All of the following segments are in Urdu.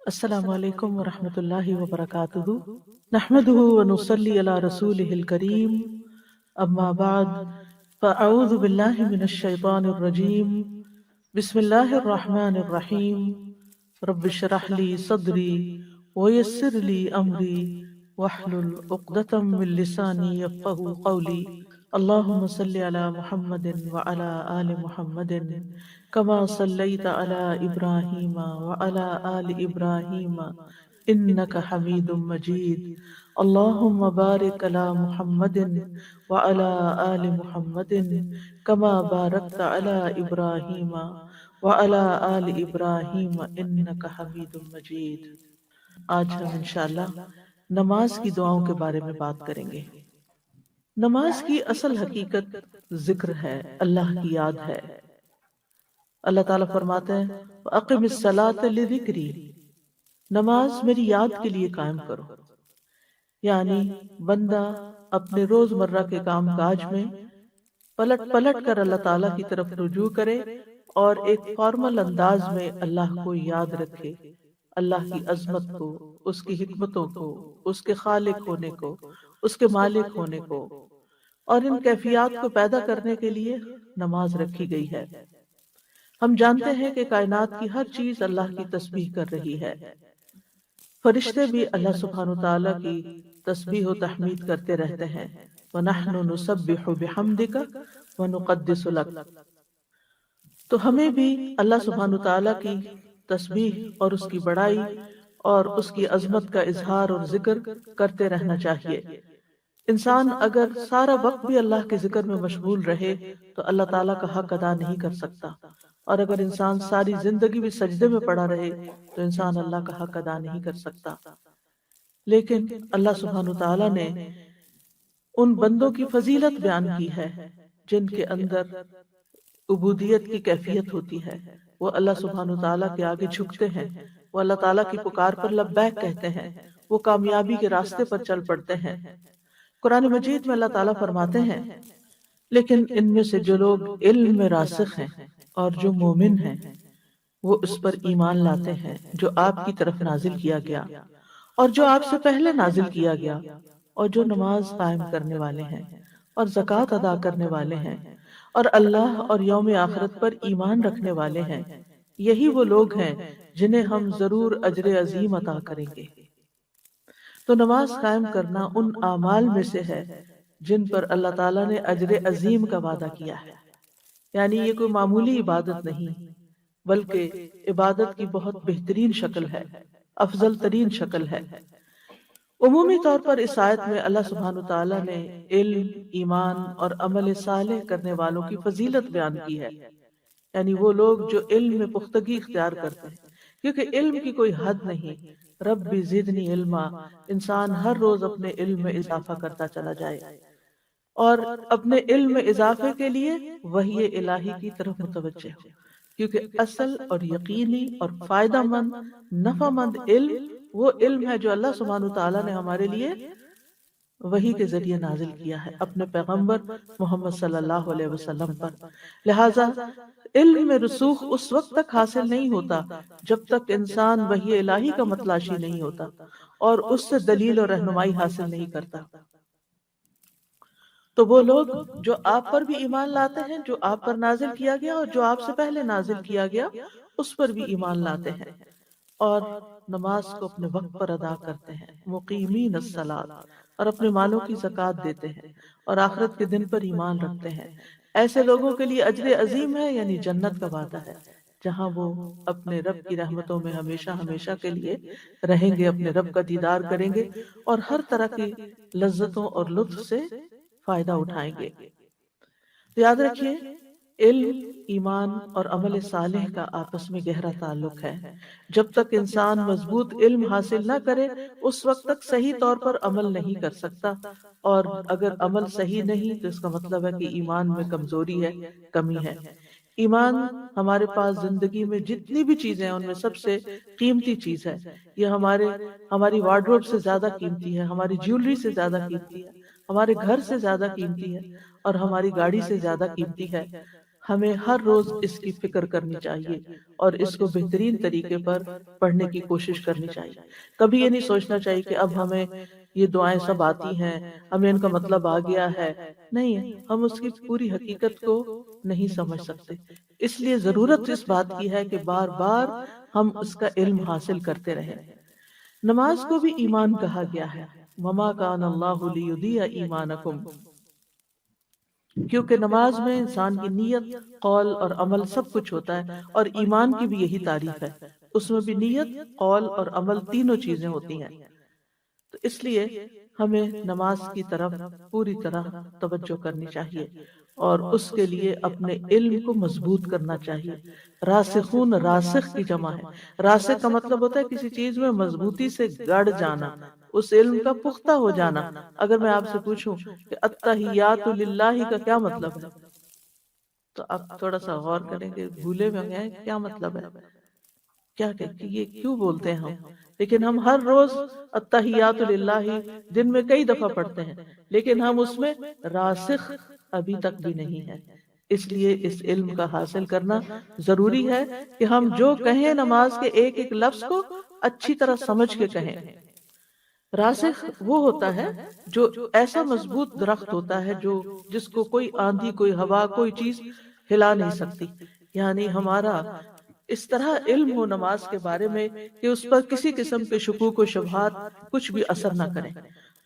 السلام علیکم ورحمۃ اللہ وبرکاتہ، نحمده ونصلی علی رسولہ الکریم، اما بعد فاعوذ باللہ من الشیطان الرجیم، بسم اللہ الرحمن الرحیم، رب اشرح لی صدری ویسر لی امری واحلل عقدۃ من لسانی یفقہوا قولی، اللہم صلی علی محمد وعلی آل محمد کما صلیت علی ابراہیم وعلی آل ابراہیم انک حمید مجید، اللہم بارک علی محمد وعلی آل محمد کما بارکت علی ابراہیم وعلی آل ابراہیم انک حمید مجید۔ آج ہم انشاءاللہ نماز کی دعاؤں کے بارے میں بات کریں گے۔ نماز کی اصل حقیقت ذکر ہے، اللہ کی یاد ہے۔ اللہ تعالیٰ فرماتے ہیں وَأَقِمِ الصَّلَاةَ لِذِكْرِي، نماز میری یاد کے لیے قائم کرو، یعنی بندہ اپنے روزمرہ کے کام کاج میں پلٹ پلٹ کر اللہ تعالیٰ کی طرف رجوع کرے اور ایک فارمل انداز میں اللہ کو یاد رکھے، اللہ کی عظمت کو، اس کی حکمتوں کو، اس کے خالق ہونے کو، اس کے مالک ہونے کو، اور ان کیفیات کو پیدا کرنے کے لیے نماز رکھی گئی ہے۔ ہم جانتے ہیں کہ کائنات کی ہر چیز اللہ کی تسبیح کر رہی ہے، فرشتے بھی اللہ سبحانہ وتعالیٰ کی تسبیح و تحمید کرتے رہتے ہیں، وَنَحْنُ نُسَبِّحُ بِحَمْدِكَ وَنُقَدِّسُ لَكَ، تو ہمیں بھی اللہ سبحانہ وتعالیٰ کی تسبیح اور اس کی بڑائی اور اس کی عظمت کا اظہار اور ذکر کرتے رہنا چاہیے۔ انسان اگر سارا وقت بھی اللہ کے ذکر میں مشغول رہے تو اللہ تعالیٰ کا حق ادا نہیں کر سکتا، اور اگر انسان ساری زندگی بھی سجدے میں پڑا رہے تو انسان اللہ کا حق ادا نہیں کر سکتا۔ لیکن اللہ سبحانہ وتعالیٰ نے ان بندوں کی فضیلت بیان کی ہے جن کے اندر عبودیت کی کیفیت ہوتی ہے، وہ اللہ سبحانہ وتعالیٰ کے آگے جھکتے ہیں، وہ اللہ تعالیٰ کی پکار پر لبیک کہتے ہیں، وہ کامیابی کے راستے پر چل پڑتے ہیں۔ قرآن مجید میں اللہ تعالیٰ فرماتے ہیں لیکن ان میں سے جو لوگ علم میں راسخ ہیں اور جو مومن ہیں وہ اس پر ایمان لاتے ہیں جو آپ کی طرف نازل کیا گیا اور جو آپ سے پہلے نازل کیا گیا، اور جو نماز قائم کرنے والے ہیں اور زکوٰۃ ادا کرنے والے ہیں اور اللہ اور یوم آخرت پر ایمان رکھنے والے ہیں، یہی وہ لوگ ہیں جنہیں ہم ضرور اجر عظیم عطا کریں گے۔ تو نماز قائم کرنا ان اعمال میں سے ہے جن پر اللہ تعالیٰ نے اجر عظیم کا وعدہ کیا ہے، یعنی یہ کوئی معمولی عبادت نہیں بلکہ عبادت کی بہت بہترین شکل ہے، افضل ترین شکل ہے۔ عمومی طور پر اس آیت میں اللہ سبحانہ وتعالیٰ نے علم، ایمان اور عمل صالح کرنے والوں کی فضیلت بیان کی ہے، یعنی وہ لوگ جو علم میں پختگی اختیار کرتے ہیں، کیونکہ علم کی کوئی حد نہیں۔ رب زدنی علما، انسان ہر روز اپنے علم میں اضافہ کرتا چلا جائے اور اپنے علم میں اضافے کے لیے وحی الہی کی طرف متوجہ ہو، کیونکہ اصل اور یقینی اور فائدہ مند، نفع مند علم وہ علم ہے جو اللہ سبحانہ تعالیٰ نے ہمارے لیے وحی کے ذریعے نازل کیا ہے اپنے پیغمبر محمد صلی اللہ علیہ وسلم پر۔ لہٰذا علم میں رسوخ اس وقت تک حاصل نہیں ہوتا جب تک انسان وحی الہی کا متلاشی نہیں ہوتا اور اس سے دلیل اور رہنمائی حاصل نہیں کرتا۔ تو وہ لوگ جو آپ پر بھی ایمان لاتے ہیں، جو آپ پر نازل کیا گیا اور جو آپ سے پہلے نازل کیا گیا اس پر بھی ایمان لاتے ہیں اور نماز کو اپنے وقت پر ادا کرتے ہیں، مقیمین الصلاۃ، اور اپنے مالوں کی زکوٰۃ دیتے ہیں اور آخرت کے دن پر ایمان رکھتے ہیں، ایسے لوگوں کے لیے اجر عظیم ہے، یعنی جنت کا وعدہ ہے جہاں وہ اپنے رب کی رحمتوں میں ہمیشہ ہمیشہ کے لیے رہیں گے، اپنے رب کا دیدار کریں گے اور ہر طرح کی لذتوں اور لطف سے فائدہ اٹھائیں گے۔ تو یاد رکھیے علم، ایمان اور عمل صالح کا آپس میں گہرا تعلق ہے۔ جب تک انسان مضبوط علم حاصل نہ کرے اس وقت تک صحیح طور پر عمل نہیں کر سکتا، اور اگر عمل صحیح نہیں تو اس کا مطلب ہے کہ ایمان میں کمزوری ہے، کمی ہے۔ ایمان ہمارے پاس زندگی میں جتنی بھی چیزیں ہیں ان میں سب سے قیمتی چیز ہے، یہ ہماری وارڈروب سے زیادہ قیمتی ہے، ہماری جیولری سے زیادہ قیمتی ہے، ہمارے گھر سے زیادہ قیمتی ہے اور ہماری گاڑی سے زیادہ قیمتی ہے۔ ہمیں ہر روز اس کی فکر کرنی چاہیے اور اس کو بہترین طریقے پر پڑھنے کی کوشش کرنی چاہیے۔ کبھی یہ نہیں سوچنا چاہیے کہ اب ہمیں یہ دعائیں سب آتی ہیں، ہمیں ان کا مطلب آ گیا ہے۔ نہیں، ہم اس کی پوری حقیقت کو نہیں سمجھ سکتے، اس لیے ضرورت اس بات کی ہے کہ بار بار ہم اس کا علم حاصل کرتے رہیں۔ نماز کو بھی ایمان کہا گیا ہے، وما کان اللہ لیضیع ایمانکم، کیونکہ نماز میں انسان کی نیت، قول اور عمل سب کچھ ہوتا ہے، اور ایمان کی بھی یہی تعریف ہے، اس میں بھی نیت، قول اور عمل تینوں چیزیں ہوتی ہیں۔ تو اس لیے ہمیں نماز کی طرف پوری طرح توجہ کرنی چاہیے اور اس کے لیے اپنے علم کو مضبوط کرنا چاہیے۔ راسخون، راسخ کی جمع ہے، راسخ کا مطلب ہوتا ہے کسی چیز میں مضبوطی سے گڑ جانا، اس علم کا پختہ ہو جانا۔ اگر میں آپ سے پوچھوں کہ التحیات للہ کا کیا مطلب ہے، تو آپ تھوڑا سا غور کریں گے، بھولے ہوئے ہیں کیا مطلب ہے، کیا کہ یہ کیوں بولتے ہیں ہم، لیکن ہم ہر روز التحیات للہ دن میں کئی دفعہ پڑھتے ہیں، لیکن ہم اس میں راسخ ابھی تک بھی نہیں ہے۔ اس لیے اس علم کا حاصل کرنا ضروری ہے کہ ہم جو کہیں نماز کے ایک ایک لفظ کو اچھی طرح سمجھ کے کہیں۔ راسخ وہ ہوتا ہے جو ایسا مضبوط درخت ہوتا ہے جو جس کو کوئی آندھی، کوئی ہوا، کوئی چیز ہلا نہیں سکتی، یعنی ہمارا اس طرح علم ہو نماز کے بارے میں کہ اس پر کسی قسم کے شکوک و شبہات کچھ بھی اثر نہ کریں،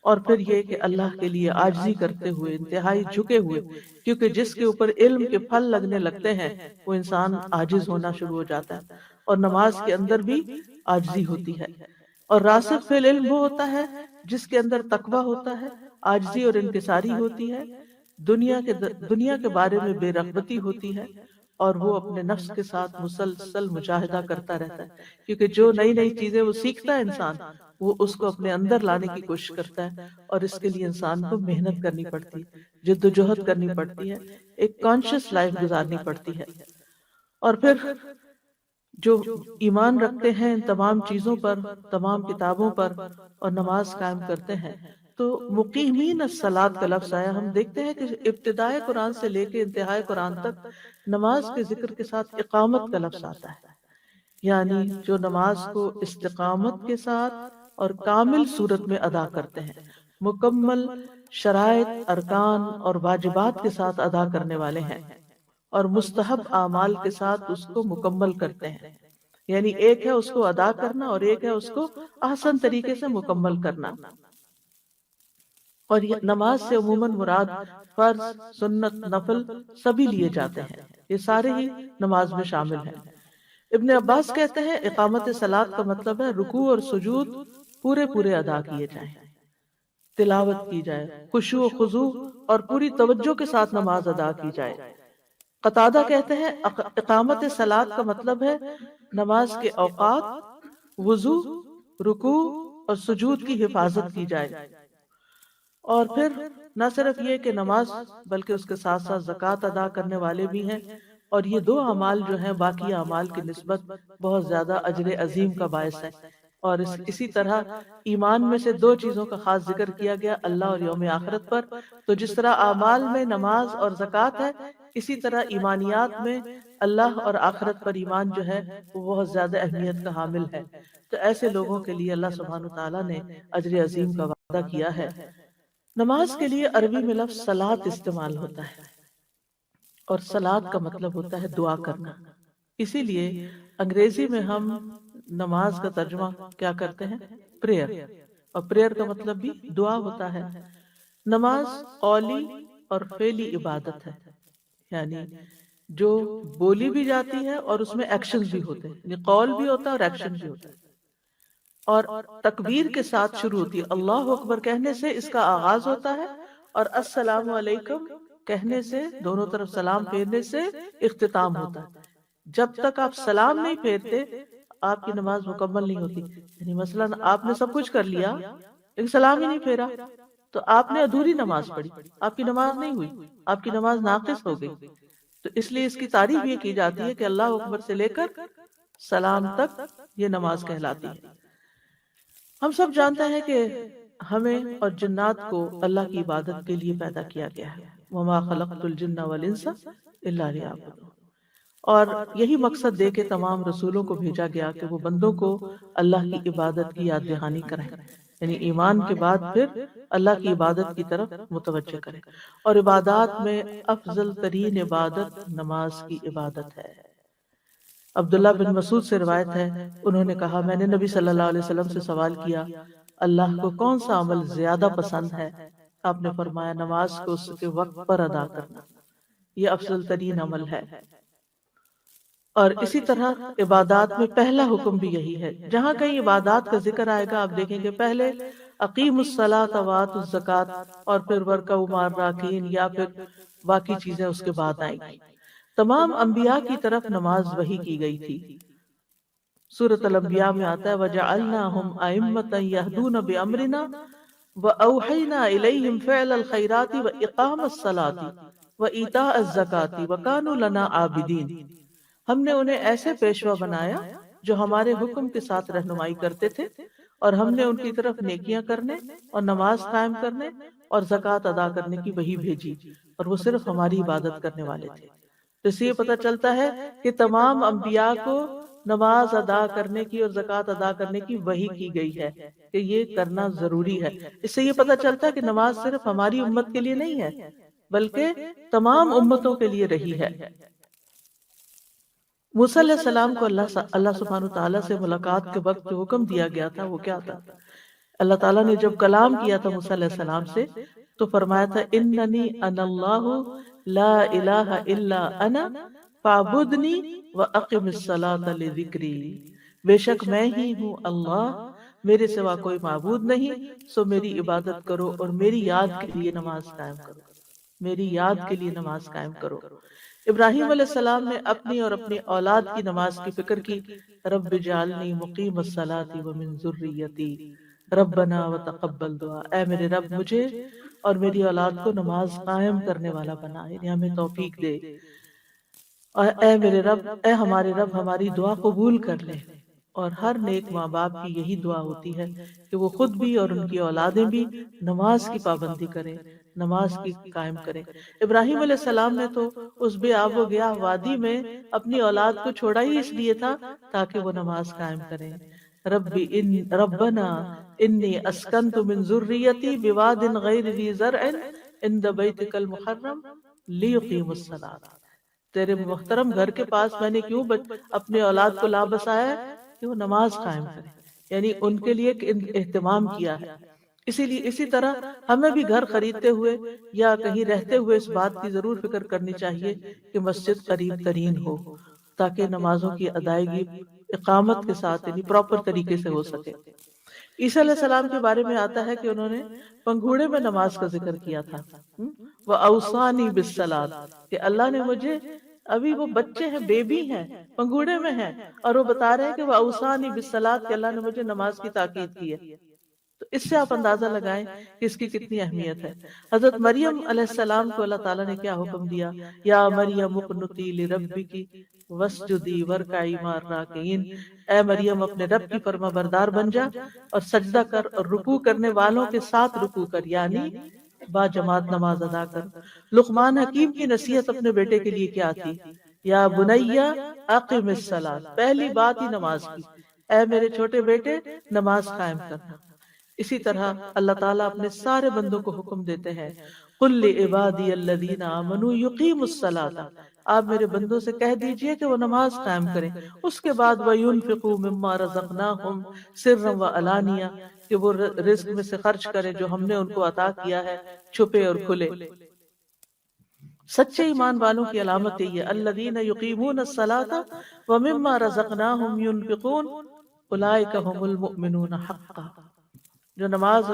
اور پھر یہ کہ اللہ کے لیے عاجزی کرتے ہوئے، انتہائی جھکے ہوئے، کیونکہ جس کے اوپر علم کے پھل لگنے لگتے ہیں وہ انسان عاجز ہونا شروع ہو جاتا ہے، اور نماز کے اندر بھی عاجزی ہوتی ہے۔ اور راسخ فی العلم وہ ہوتا ہے جس کے اندر تقوی ہوتا ہے، عاجزی اور انکساری ہوتی ہے، دنیا کے بارے میں بے رغبتی ہوتی ہے، اور وہ اپنے نفس کے ساتھ مسلسل مجاہدہ کرتا رہتا ہے، کیونکہ جو نئی نئی چیزیں وہ سیکھتا ہے انسان، وہ اس کو اپنے اندر لانے کی کوشش کرتا ہے، اور اس کے لیے انسان کو محنت کرنی پڑتی ہے، جد و جہد کرنی پڑتی ہے، ایک کانشیس لائف گزارنی پڑتی ہے۔ اور پھر جو ایمان رکھتے ہیں ان تمام چیزوں پر، تمام کتابوں پر، اور نماز قائم کرتے ہیں، تو مقیمین الصلاۃ کا لفظ آیا، ہم دیکھتے ہیں کہ ابتدائے قرآن سے لے کے انتہائے قرآن تک نماز کے ذکر کے ساتھ اقامت کا لفظ آتا ہے، یعنی جو نماز کو استقامت کے ساتھ اور کامل صورت میں ادا کرتے ہیں، مکمل شرائط، ارکان اور واجبات کے ساتھ ادا کرنے والے ہیں، اور مستحب اعمال کے ساتھ اس کو مکمل کرتے ہیں، یعنی ایک ہے اس کو ادا کرنا اور ایک ہے اس کو احسن طریقے سے مکمل کرنا۔ اور یہ نماز سے عموماً مراد فرض، سنت، نفل سبھی لیے جاتے ہیں، یہ سارے ہی نماز میں شامل ہیں۔ ابن عباس کہتے ہیں اقامت صلاۃ کا مطلب ہے رکوع اور سجود پورے پورے ادا کیے جائیں، تلاوت کی جائے، خشوع و خضوع اور پوری توجہ کے ساتھ نماز ادا کی جائے۔ قتادہ کہتے ہیں اقامت صلاۃ کا مطلب ہے نماز کے اوقات، وضو، رکوع اور سجود کی حفاظت کی جائے، اور پھر نہ صرف یہ کہ نماز بلکہ اس کے ساتھ ساتھ زکوٰۃ ادا کرنے والے بھی ہیں، اور یہ دو اعمال جو ہیں باقی اعمال کی نسبت بہت زیادہ اجر عظیم کا باعث ہے۔ اور اسی طرح ایمان میں سے دو چیزوں کا خاص ذکر کیا گیا، اللہ اور یوم آخرت پر، تو جس طرح اعمال میں نماز اور زکوٰۃ ہے، اسی طرح ایمانیات میں اللہ اور آخرت پر ایمان جو ہے وہ بہت زیادہ اہمیت کا حامل ہے۔ تو ایسے لوگوں کے لیے اللہ سبحانہ وتعالیٰ نے اجر عظیم کا وعدہ کیا ہے۔ نماز کے لیے عربی میں لفظ صلاۃ استعمال ہوتا ہے، اور صلاۃ کا مطلب ہوتا ہے دعا کرنا، اسی لیے انگریزی میں ہم نماز کا ترجمہ کیا کرتے ہیں؟ پریئر، اور پریئر کا مطلب بھی دعا ہوتا ہے۔ نماز قولی اور فعلی عبادت ہے، یعنی جو بولی بھی جاتی ہے اور اس میں ایکشنز بھی ہوتے ہیں، یعنی قول بھی ہوتا ہے اور ایکشن بھی ہوتا ہے، اور تکبیر کے ساتھ شروع ہوتی ہے، اللہ اکبر کہنے سے اس کا آغاز ہوتا ہے، اور السلام علیکم کہنے سے، دونوں طرف سلام پھیرنے سے اختتام ہوتا ہے۔ جب تک آپ سلام نہیں پھیرتے آپ کی نماز مکمل نہیں ہوتی، یعنی مثلا آپ نے سب کچھ کر لیا لیکن سلام ہی نہیں پھیرا تو آپ نے ادھوری نماز پڑھی، آپ کی نماز نہیں ہوئی، آپ کی نماز ناقص ہو گئی۔ تو اس لیے اس کی تعریف یہ کی جاتی ہے کہ اللہ اکبر سے لے کر سلام تک یہ نماز کہلاتی ہے۔ ہم سب جانتے ہیں کہ ہمیں اور جنات کو اللہ کی عبادت کے لیے پیدا کیا گیا ہے، وما خلقت الجن والانس الا لیعبدون۔ اور یہی مقصد دے کے تمام رسولوں کو بھیجا گیا کہ وہ بندوں کو اللہ کی عبادت کی یاد دہانی کریں، یعنی ایمان کے بعد پھر اللہ کی عبادت کی طرف متوجہ کریں۔ اور عبادات میں افضل ترین عبادت نماز کی عبادت ہے۔ عبداللہ بن مسعود سے روایت ہے، انہوں نے کہا میں نے نبی صلی اللہ علیہ وسلم سے سوال کیا اللہ کو کون سا عمل زیادہ پسند ہے؟ آپ نے فرمایا نماز کو اس کے وقت پر ادا کرنا، یہ افضل ترین عمل ہے۔ اور اسی طرح عبادات میں پہلا حکم بھی یہی ہے۔ جہاں کہیں عبادات کا ذکر آئے گا آپ دیکھیں گے پہلے اقیم الصلاۃ وآتوا الزکوٰۃ اور پھر وارکعوا مع الراکعین یا پھر باقی چیزیں اس کے بعد آئیں گی۔ تمام انبیاء کی طرف نماز وحی کی گئی تھی۔ سورۃ الانبیاء میں آتا ہے وَجَعَلْنَاهُمْ أَئِمَّةً يَهْدُونَ بِأَمْرِنَا وَأَوْحَيْنَا إِلَيْهِمْ فِعْلَ الْخَيْرَاتِ وَإِقَامَ الصَّلَاةِ وَإِيتَاءَ الزَّكَاةِ وَكَانُوا لَنَا عَابِدِينَ۔ ہم نے انہیں ایسے پیشوا بنایا جو ہمارے حکم کے ساتھ رہنمائی کرتے تھے، اور ہم نے ان کی طرف نیکیاں کرنے اور نماز قائم کرنے اور زکوٰۃ ادا کرنے کی وحی بھیجی، اور وہ صرف ہماری عبادت کرنے والے تھے۔ تو اس سے یہ پتہ چلتا ہے کہ تمام انبیاء کو نماز ادا کرنے کی اور زکوٰۃ ادا کرنے کی وحی کی گئی ہے کہ یہ کرنا ضروری ہے۔ اس سے یہ پتہ چلتا ہے کہ نماز صرف ہماری امت کے لیے نہیں ہے بلکہ تمام امتوں کے لیے رہی ہے۔ موسیٰ علیہ السلام کو اللہ سبحانہ تعالیٰ سے ملاقات کے وقت جو حکم دیا گیا تھا وہ کیا تھا؟ اللہ تعالیٰ نے جب کلام کیا تھا موسیٰ علیہ السلام سے تو فرمایا تھا اننی انا اللہ لا الہ الا انا فاعبدنی واقم الصلاۃ لذکری، بے شک میں ہی ہوں اللہ، میرے سوا کوئی معبود نہیں، سو میری عبادت کرو اور میری یاد کے لیے نماز قائم کرو، میری یاد کے لیے نماز قائم کرو۔ ابراہیم علیہ السلام نے اپنی اور اپنی اولاد کی نماز کی فکر کی، رب اجعلنی مقیم الصلاۃ ومن ذریتی ربنا وتقبل دعا، اے میرے رب مجھے اور میری اولاد کو نماز قائم کرنے والا بنا، یعنی ہمیں توفیق دے، اور اے میرے رب، اے ہمارے رب ہماری دعا قبول کر لے۔ اور ہر نیک ماں باپ کی یہی دعا ہوتی ہے کہ وہ خود بھی اور ان کی اولادیں بھی نماز کی پابندی کریں، نماز کی قائم کریں۔ ابراہیم علیہ السلام نے تو اس بے آب و گیاہ وادی میں اپنی اولاد کو چھوڑا ہی اس لیے تھا تاکہ وہ نماز قائم کریں۔ ربنا انی اسکنت من ذریتی بواد غیر ذی زرع عند بیتک المحرم لیقیموا الصلاۃ، تیرے محترم گھر کے پاس میں نے کیوں اپنے اولاد کو لا بسایا ہے کہ وہ نماز قائم کرے، یعنی ان کے لیے اہتمام کیا ہے۔ اسی طرح ہمیں بھی گھر خریدتے ہوئے یا کہیں رہتے ہوئے اس بات کی ضرور فکر کرنی چاہیے کہ مسجد قریب ترین ہو تاکہ نمازوں کی ادائیگی اقامت کے ساتھ یعنی پراپر طریقے سے ہو سکے۔ عیسیٰ علیہ السلام کے بارے میں آتا ہے کہ انہوں نے پنگھوڑے میں نماز کا ذکر کیا تھا، وَأَوْصَانِي بِالصَّلَاةِ، کہ اللہ نے مجھے، ابھی وہ بچے ہیں، بیبی ہیں، پنگھوڑے میں ہیں، اور وہ بتا رہے ہیں کہ وَأَوْصَانِي بِالصَّلَاةِ، کہ اللہ نے مجھے نماز کی تاکید کی ہے۔ تو اس سے آپ اندازہ لگائیں کہ اس کی کتنی اہمیت ہے۔ حضرت مریم علیہ السلام کو اللہ تعالیٰ نے کیا حکم دیا؟ یا مریم اقنتی لربک واسجدی وارکعی مع الراکعین، اے مریم اپنے رب کی فرما بردار بن جا اور سجدہ کر اور رکوع کرنے والوں کے ساتھ رکوع کر، یعنی با جماعت نماز ادا کر۔ لقمان حکیم کی نصیحت اپنے بیٹے کے لیے کیا تھی؟ یا بنیا اقم الصلاۃ، پہلی بات ہی نماز کی، اے میرے چھوٹے بیٹے نماز قائم کرنا۔ اسی طرح اللہ تعالیٰ اپنے سارے بندوں کو حکم دیتے ہیں قل لعبادی الذین آمنوا یقیموا الصلاۃ، آپ میرے بندوں سے کہہ دیجئے کہ وہ نماز قائم کریں۔ اس کے بعد وَيُنْفِقُوا مِمَّا رَزَقْنَاهُمْ سِرًّا وَعَلَانِيَةً، کہ وہ رزق میں سے خرچ کریں جو ہم نے ان کو عطا کیا ہے، چھپے اور کھلے۔ سچے ایمان والوں کی علامت یہ ہے الذین یقیمون الصلاۃ ومما رزقناہم ينفقون اولئک هم المؤمنون حقا، جو نماز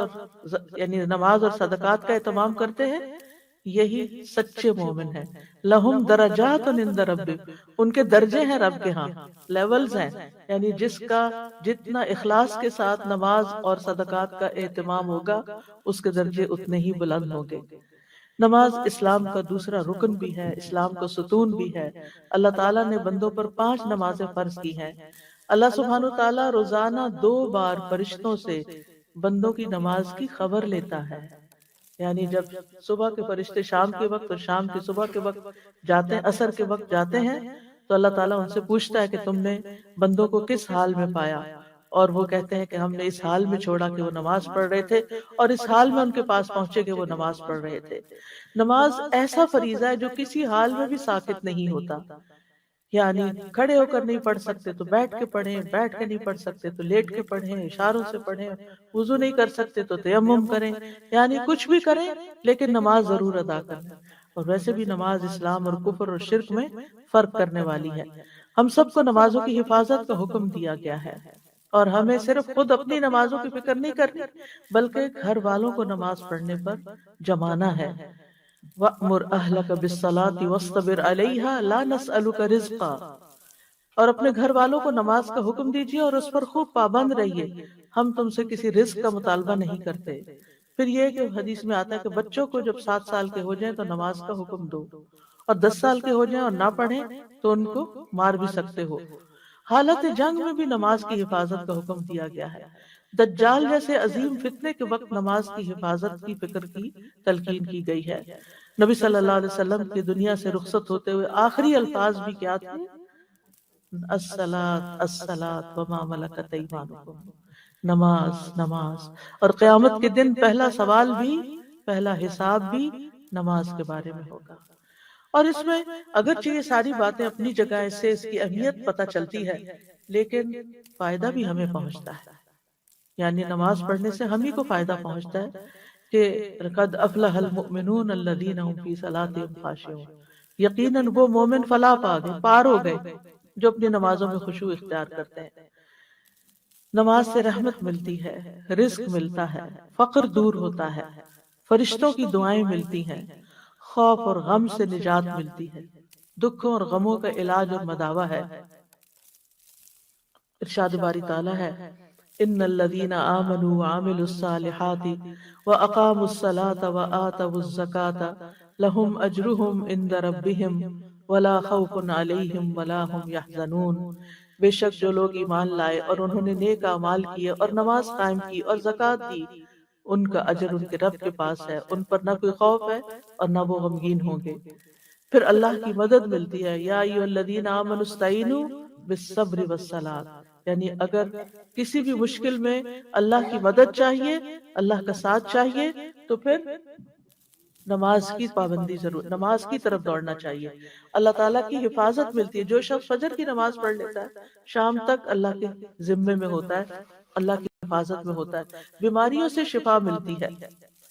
اور صدقات کا اہتمام کرتے ہیں یہی سچے مومن ہیں۔ لہم درجات عند ربک، ان کے درجے ہیں رب کے ہاں، لیولز ہیں، یعنی جس کا جتنا اخلاص کے ساتھ نماز اور صدقات کا اہتمام ہوگا اس کے درجے اتنے ہی بلند ہوں گے۔ نماز اسلام کا دوسرا رکن بھی ہے، اسلام کا ستون بھی ہے۔ اللہ تعالیٰ نے بندوں پر 5 نمازیں فرض کی ہیں۔ اللہ سبحانہ تعالیٰ روزانہ 2 بار فرشتوں سے بندوں کی نماز کی خبر لیتا ہے۔ یعنی جب صبح کے فرشتے شام کے وقت اور شام کی صبح کے وقت جاتے ہیں، عصر کے وقت جاتے ہیں، تو اللہ تعالیٰ ان سے پوچھتا ہے کہ تم نے بندوں کو کس حال میں پایا، اور وہ کہتے ہیں کہ ہم نے اس حال میں چھوڑا کہ وہ نماز پڑھ رہے تھے، اور اس حال میں ان کے پاس پہنچے کہ وہ نماز پڑھ رہے تھے۔ نماز ایسا فریضہ ہے جو کسی حال میں بھی ساقط نہیں ہوتا، یعنی کھڑے ہو کر نہیں پڑھ سکتے تو بیٹھ کے پڑھیں، بیٹھ کے نہیں پڑھ سکتے تو لیٹ کے پڑھیں، اشاروں سے پڑھیں، وضو نہیں کر سکتے تو تیمم کریں، یعنی کچھ بھی کریں لیکن نماز ضرور ادا کریں۔ اور ویسے بھی نماز اسلام اور کفر اور شرک میں فرق کرنے والی ہے۔ ہم سب کو نمازوں کی حفاظت کا حکم دیا گیا ہے، اور ہمیں صرف خود اپنی نمازوں کی فکر نہیں کرنی بلکہ گھر والوں کو نماز پڑھنے پر جمانا ہے۔ وَأْمُرْ أَهْلَكَ بِالصَّلَاةِ وَاصْطَبِرْ عَلَيْهَا لَا نَسْأَلُكَ رِزْقًا، اور اپنے گھر والوں کو نماز کا حکم دیجیے اور اس پر خوب پابند رہیے، ہم تم سے کسی رزق کا مطالبہ نہیں کرتے۔ پھر یہ کہ حدیث میں آتا ہے کہ بچوں کو جب 7 سال کے ہو جائیں تو نماز کا حکم دو، اور 10 سال کے ہو جائیں اور نہ پڑھیں تو ان کو مار بھی سکتے ہو۔ حالت جنگ میں بھی نماز کی حفاظت کا حکم دیا گیا ہے۔ دجال جیسے عظیم فتنے کے وقت نماز کی حفاظت کی فکر کی تلقین کی گئی ہے۔ نبی صلی اللہ علیہ وسلم کی دنیا سے رخصت ہوتے ہوئے آخری الفاظ بھی کیا تھے؟ الصلاۃ الصلاۃ وما ملکت ایمانکم، نماز نماز۔ اور قیامت کے دن پہلا سوال بھی، پہلا حساب بھی نماز کے بارے میں ہوگا۔ اور اس میں اگرچہ یہ ساری باتیں اپنی جگہ، اس سے اس کی اہمیت پتہ چلتی ہے، لیکن فائدہ بھی ہمیں پہنچتا ہے، یعنی نماز پڑھنے سے ہم ہی کو فائدہ پہنچتا ہے کہ قد افلح المؤمنون الذین هم فی صلاتهم خاشعون، یقیناً وہ مومن فلاح پا گئے، پار ہو گئے جو اپنی نمازوں میں خشوع اختیار کرتے ہیں۔ نماز سے رحمت ملتی ہے، رزق ملتا ہے، فقر دور ہوتا ہے، فرشتوں کی دعائیں ملتی ہیں، خوف اور غم سے نجات ملتی ہے، دکھوں اور غموں کا علاج اور مداوع ہے۔ ارشاد باری تعالیٰ ہے ان الذین آمنوا وعملوا الصالحات واقاموا الصلاة وآتوا الزکاة لهم اجرهم عند ربهم ولا خوف علیہم ولا هم يحزنون۔ بے شک جو لوگ ایمان لائے اور انہوں نے نیک اعمال کیے اور نماز قائم کی اور زکوٰۃ دی، ان کا اجر ان کے رب کے پاس ہے، ان پر نہ کوئی خوف ہے اور نہ وہ غمگین ہوں گے۔ پھر اللہ کی مدد ملتی ہے، یا ایھا الذین آمنوا استعینوا بالصبر والصلاۃ، یعنی اگر کسی بھی مشکل میں اللہ کی مدد چاہیے، اللہ کا ساتھ چاہیے، تو پھر نماز کی پابندی ضرور، نماز کی طرف دوڑنا چاہیے۔ اللہ تعالیٰ کی حفاظت ملتی ہے۔ جو شخص فجر کی نماز پڑھ لیتا ہے شام تک اللہ کے ذمے میں ہوتا ہے، اللہ کی حفاظت میں ہوتا ہے، بیماریوں سے شفا ملتی ہے۔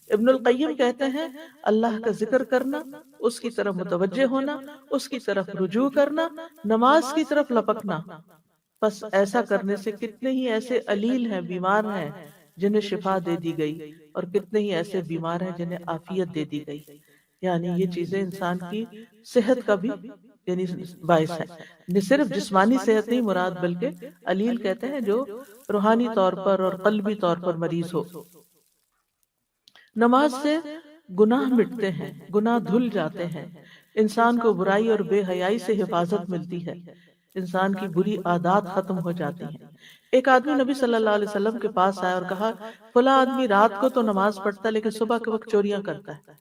ابن القیم کہتے ہیں اللہ کا ذکر کرنا، اس کی طرف متوجہ ہونا، اس کی طرف رجوع کرنا، نماز کی طرف لپکنا، بس ایسا کرنے سے کتنے ہی ایسے علیل ہیں، بیمار ہیں جنہیں شفا دے دی گئی، اور کتنے ہی ایسے بیمار ہیں جنہیں عافیت دے دی گئی۔ یعنی یہ چیزیں انسان کی صحت کا بھی یعنی باعث ہے، نہ صرف جسمانی صحت نہیں مراد، بلکہ علیل کہتے ہیں جو روحانی طور پر اور قلبی طور پر مریض ہو۔ نماز سے گناہ مٹتے ہیں، گناہ دھل جاتے ہیں، انسان کو برائی اور بے حیائی سے حفاظت ملتی ہے، انسان کی بری عادات ختم ہو جاتی ہیں۔ ایک آدمی نبی صلی اللہ علیہ وسلم کے پاس آیا اور کہا فلاں آدمی رات کو تو نماز پڑھتا ہے لیکن صبح کے وقت چوریاں کرتا ہے۔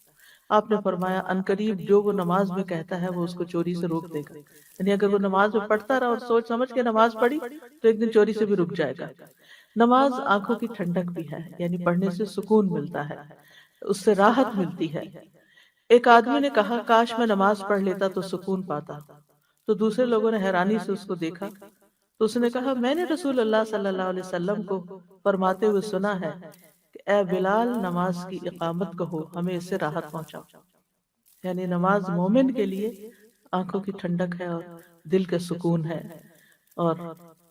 آپ نے فرمایا عنقریب جو وہ نماز میں کہتا ہے وہ اس کو چوری سے روک دے گا، یعنی اگر وہ نماز میں پڑھتا رہا اور سوچ سمجھ کے نماز پڑھی تو ایک دن چوری سے بھی رک جائے گا۔ نماز آنکھوں کی ٹھنڈک بھی ہے، یعنی پڑھنے سے سکون ملتا ہے، اس سے راحت ملتی ہے۔ ایک آدمی نے کہا کاش میں نماز پڑھ لیتا تو سکون پاتا، تو دوسرے لوگوں نے حیرانی سے اس کو دیکھا، تو اس نے کہا میں نے رسول اللہ صلی اللہ علیہ وسلم کو فرماتے ہوئے سنا ہے کہ اے بلال نماز کی اقامت کہو، ہمیں اس سے راحت پہنچاؤ۔ یعنی نماز مومن کے لیے آنکھوں کی ٹھنڈک ہے اور دل کا سکون ہے۔ اور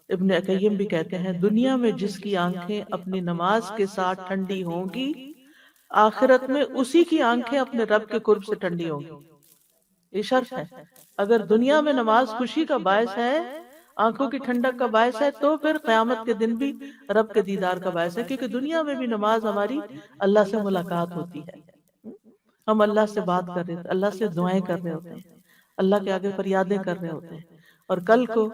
ابن قیم بھی کہتے ہیں دنیا میں جس کی آنکھیں اپنی نماز کے ساتھ ٹھنڈی ہوں گی، آخرت میں اسی کی آنکھیں اپنے رب کے قرب سے ٹھنڈی ہوں گی۔ یہ شرط ہے، اگر دنیا میں نماز خوشی کا باعث ہے، آنکھوں کی ٹھنڈک کا باعث ہے، تو پھر قیامت کے دن بھی رب کے دیدار کا باعث ہے، کیونکہ دنیا میں بھی نماز ہماری اللہ سے ملاقات ہوتی ہے، ہم اللہ سے بات کر رہے ہیں، اللہ سے دعائیں کر رہے ہوتے ہیں، اللہ کے آگے فریادیں کر رہے ہوتے ہیں، اور کل کو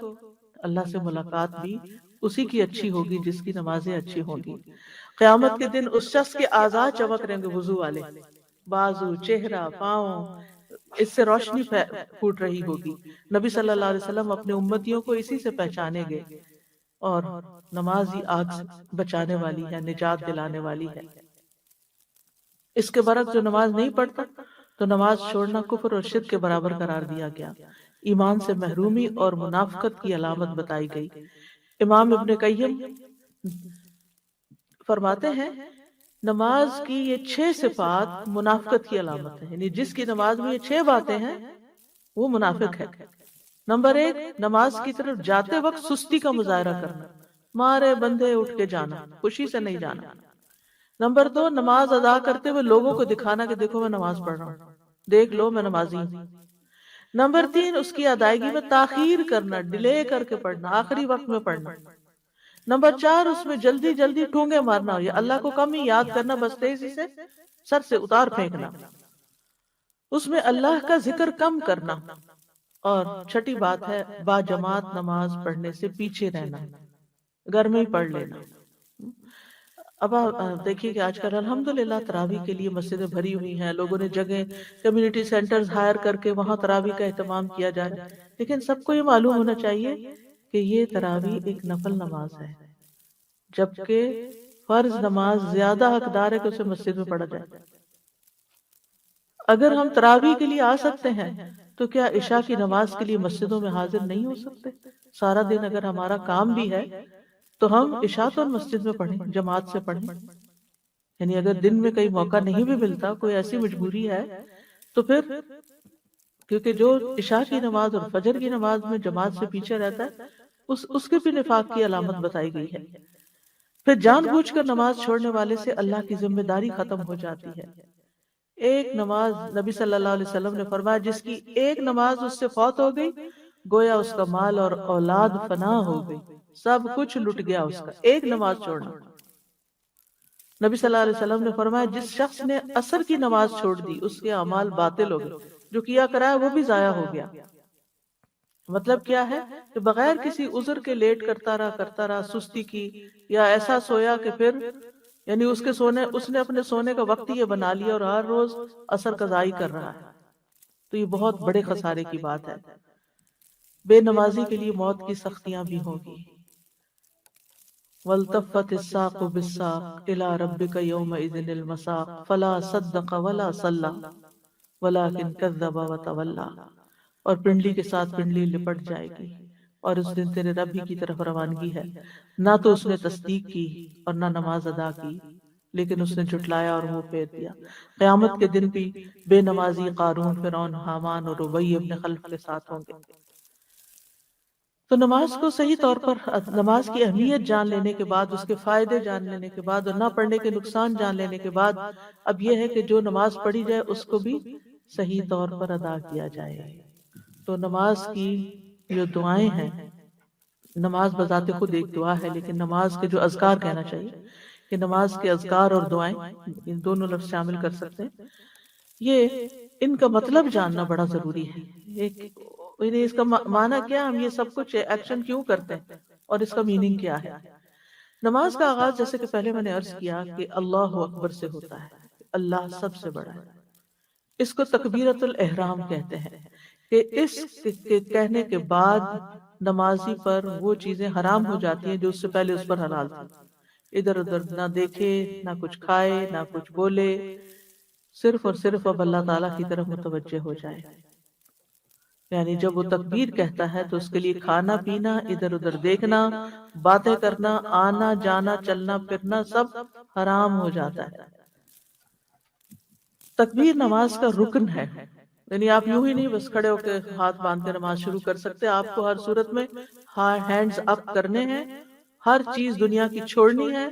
اللہ سے ملاقات بھی اسی کی اچھی ہوگی جس کی نمازیں اچھی ہوں گی۔ قیامت کے دن اس شخص کے اعضاء چمک رہیں گے وضو والے، بازو، چہرہ، پاؤں، اس سے روشنی پھوٹ رہی ہوگی۔ نبی صلی اللہ علیہ وسلم اپنے امتیوں کو اسی سے پہچانیں گے، اور نماز ہی آگ سے بچانے والی ہے، نجات دلانے والی ہے۔ اس کے برعکس جو نماز نہیں پڑھتا تو نماز چھوڑنا کفر اور شرک کے برابر قرار دیا گیا، ایمان سے محرومی اور منافقت کی علامت بتائی گئی۔ امام ابن قیم فرماتے ہیں نماز کی یہ 6 صفات منافقت کی علامت ہے، یعنی جس کی نماز میں یہ 6 باتیں ہیں وہ منافق ہے۔ نمبر 1، نماز کی طرف جاتے وقت سستی کا مظاہرہ کرنا، مارے بندے اٹھ کے جانا، خوشی سے نہیں جانا۔ نمبر 2، نماز ادا کرتے ہوئے لوگوں کو دکھانا کہ دیکھو میں نماز پڑھ رہا ہوں، دیکھ لو میں نمازی ہوں۔ نمبر 3، اس کی ادائیگی میں تاخیر کرنا، ڈیلے کر کے پڑھنا، آخری وقت میں پڑھنا۔ نمبر 4، اس میں جلدی جلدی ٹونگے مارنا، یا اللہ کو کم ہی یاد کرنا، بس تیزی سے سر سے اتار پھینکنا۔ اس میں اللہ کا ذکر کم کرنا۔ اور چھٹی بات ہے با جماعت نماز پڑھنے سے پیچھے رہنا، گھر میں ہی پڑھ لینا۔ اب آپ دیکھیے کہ آج کل الحمدللہ تراویح کے لیے مسجدیں بھری ہوئی ہیں، لوگوں نے جگہ کمیونٹی سینٹرز ہائر کر کے وہاں تراویح کا اہتمام کیا جا رہا ہے، لیکن سب کو یہ معلوم ہونا چاہیے کہ یہ تراویح ایک نفل نماز ہے، جبکہ فرض نماز زیادہ حقدار ہے کہ اسے مسجد میں پڑھا جائے۔ اگر ہم تراویح کے لیے آ سکتے ہیں تو کیا عشاء کی نماز کے لیے مسجدوں میں حاضر نہیں ہو سکتے؟ سارا دن اگر ہمارا کام بھی ہے تو ہم عشاء تو مسجد میں پڑھیں، جماعت سے پڑھیں۔ یعنی اگر دن میں کئی موقع نہیں بھی ملتا، کوئی ایسی مجبوری ہے تو پھر، کیونکہ جو عشاء کی نماز اور فجر کی نماز میں جماعت سے پیچھے رہتا ہے اس کے بھی نفاق کی علامت بتائی گئی ہے۔ پھر جان بوجھ کر نماز چھوڑنے والے سے اللہ کی ذمہ داری ختم ہو جاتی ہے۔ ایک نماز، نبی صلی اللہ علیہ وسلم نے فرمایا جس کی ایک نماز اس سے فوت ہو گئی گویا اس کا مال اور اولاد فنا ہو گئی، سب کچھ لٹ گیا اس کا، ایک نماز چھوڑنا۔ نبی صلی اللہ علیہ وسلم نے فرمایا جس شخص نے عصر کی نماز چھوڑ دی اس کے اعمال باطل ہو گئے، جو کیا کرایا وہ بھی ضائع ہو گیا۔ مطلب کیا ہے کہ بغیر کسی عذر کے لیٹ کرتا رہا، سستی کی، یا ایسا سویا کہ پھر یعنی اس نے اپنے سونے کا وقت یہ بنا لیا اور ہر روز عصر قضائی کر رہا ہے، تو یہ بہت بڑے خسارے کی بات ہے۔ بے نمازی کے لیے موت کی سختیاں بھی ہوگی۔ وَالْتَفَّتِ السَّاقُ بِالسَّاقِ إِلَىٰ رَبِّكَ يَوْمَئِذٍ الْمَسَاقُ فَلَا صَدَّقَ وَلَا صَلَّىٰ وَلَٰكِنْ كَذَّبَ وَتَوَلَّىٰ، اور پنڈلی کے ساتھ پنڈلی لپٹ جائے گی، اور اس دن تیرے رب ہی کی طرف روانگی ہے، نہ تو اس نے تصدیق کی اور نہ نماز ادا کی، لیکن اس نے جھٹلایا اور منہ پھیر دیا۔ قیامت کے دن بھی بے نمازی قارون، فرعون، حامان اور ابی ابن خلف کے ساتھ ہوں گے۔ تو نماز کو صحیح طور پر، نماز کی اہمیت جان لینے کے بعد، اس کے فائدے جان لینے کے بعد اور نہ پڑھنے کے نقصان جان لینے کے بعد، اب یہ ہے کہ جو نماز پڑھی جائے اس کو بھی صحیح طور پر ادا کیا جائے۔ تو نماز کی جو دعائیں ہیں، نماز بذات خود ایک دعا ہے، لیکن نماز کے جو اذکار کہنا چاہیے کہ نماز کے اذکار اور دعائیں، ان دونوں لفظ شامل کر سکتے ہیں، یہ ان کا مطلب جاننا بڑا ضروری ہے۔ یعنی اس کا معنی کیا، ہم یہ سب کچھ ایکشن کیوں کرتے ہیں اور اس کا میننگ کیا ہے۔ نماز کا آغاز جیسے کہ پہلے میں نے عرض کیا کہ اللہ اکبر سے ہوتا ہے، اللہ سب سے بڑا ہے۔ اس کو تکبیرۃ الاحرام کہتے ہیں کہ اس کے کہنے کے بعد نمازی پر وہ چیزیں حرام ہو جاتی ہیں جو اس سے پہلے اس پر حلال تھی۔ ادھر ادھر نہ دیکھے، نہ کچھ کھائے، نہ کچھ بولے، صرف اور صرف اب اللہ تعالیٰ کی طرف متوجہ ہو جائے۔ یعنی جب وہ تکبیر کہتا ہے تو اس کے لیے کھانا پینا، ادھر ادھر دیکھنا، باتیں کرنا، آنا جانا، چلنا پھرنا سب حرام ہو جاتا ہے۔ تکبیر نماز کا رکن ہے، یعنی آپ یوں ہی نہیں بس کھڑے ہو کے ہاتھ باندھ کے نماز شروع کر سکتے، آپ کو ہر صورت میں ہینڈز اپ کرنے ہیں، ہر چیز دنیا کی چھوڑنی ہے،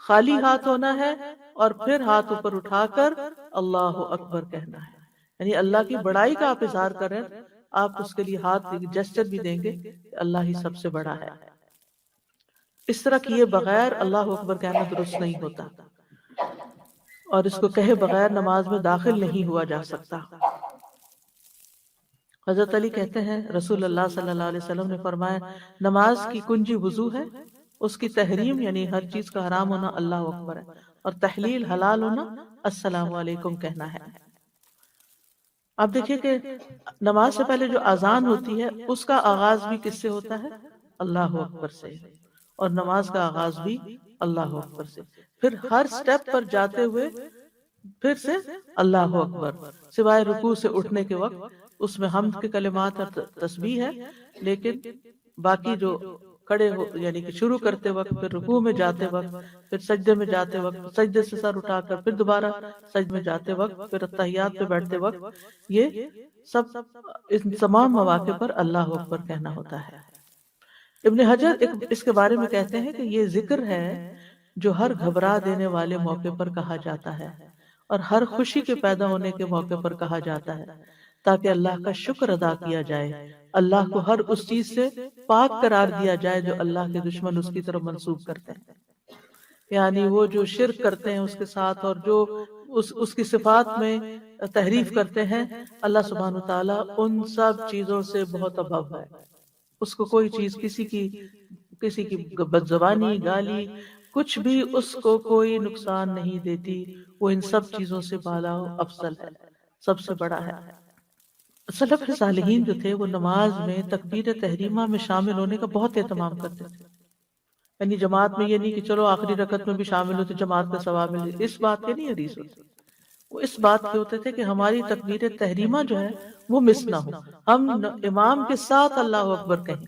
خالی ہاتھ ہونا ہے، اور پھر ہاتھ اوپر اٹھا کر اللہ اکبر کہنا ہے۔ یعنی اللہ کی بڑائی کا آپ اظہار کر رہے ہیں، آپ اس کے لیے ہاتھ جسچر بھی دیں گے کہ اللہ ہی سب سے بڑا ہے۔ اس طرح کیے بغیر اللہ اکبر کہنا درست نہیں ہوتا، اور اس کو کہے بغیر نماز میں داخل نہیں ہوا جا سکتا۔ حضرت علی کہتے ہیں رسول اللہ صلی اللہ علیہ وسلم نے فرمایا نماز کی کنجی وضو ہے، اس کی تحریم یعنی ہر چیز کا حرام ہونا اللہ اکبر ہے، اور تحلیل حلال ہونا السلام علیکم کہنا ہے۔ آپ دیکھیے کہ نماز سے پہلے جو اذان ہوتی ہے اس کا آغاز بھی کس سے ہوتا ہے؟ اللہ اکبر سے، اور نماز کا آغاز بھی اللہ اکبر سے، پھر ہر سٹیپ پر جاتے ہوئے پھر سے اللہ اکبر، سوائے رکوع سے اٹھنے کے وقت اس میں حمد کے کلمات اور تسبیح ہے، لیکن باقی جو کھڑے ہو یعنی کہ شروع کرتے وقت، پھر رکوع میں جاتے وقت، پھر سجدے میں جاتے وقت، سجدے سے سر اٹھا کر پھر دوبارہ سجدے میں جاتے وقت، پھر تحیات پہ بیٹھتے وقت، یہ سب ان تمام مواقع پر اللہ اکبر کہنا ہوتا ہے۔ ابن حجر اس کے بارے میں کہتے ہیں کہ یہ ذکر ہے جو ہر گھبرا دینے والے موقع پر کہا جاتا ہے اور ہر خوشی کے پیدا ہونے کے موقع پر کہا جاتا ہے، تاکہ اللہ کا شکر ادا کیا جائے، اللہ کو ہر اس چیز سے پاک قرار دیا جائے جو اللہ کے دشمن اس کی طرف منسوب کرتے ہیں، یعنی وہ جو شرک کرتے ہیں اس کے ساتھ، اور جو اس کی صفات میں تحریف کرتے ہیں، اللہ سبحانہ وتعالیٰ ان سب چیزوں سے بہت ابھو ہے۔ اس کو کوئی چیز کسی کی بد زبانی، گالی، کچھ بھی اس کو کوئی نقصان نہیں دیتی، وہ ان سب چیزوں سے بالا و افضل ہے، سب سے بڑا ہے۔ سلف صالحین جو تھے وہ نماز میں تکبیر تحریمہ میں شامل ہونے کا بہت اہتمام کرتے تھے، یعنی جماعت میں یہ نہیں کہ چلو آخری رکعت میں بھی شامل ہوتے جماعت کا ثواب ملے، اس بات کے نہیں حریص ہوتے، وہ اس بات کے ہوتے تھے کہ ہماری تکبیر تحریمہ جو ہے وہ مس نہ ہو، ہم امام کے ساتھ اللہ اکبر کہیں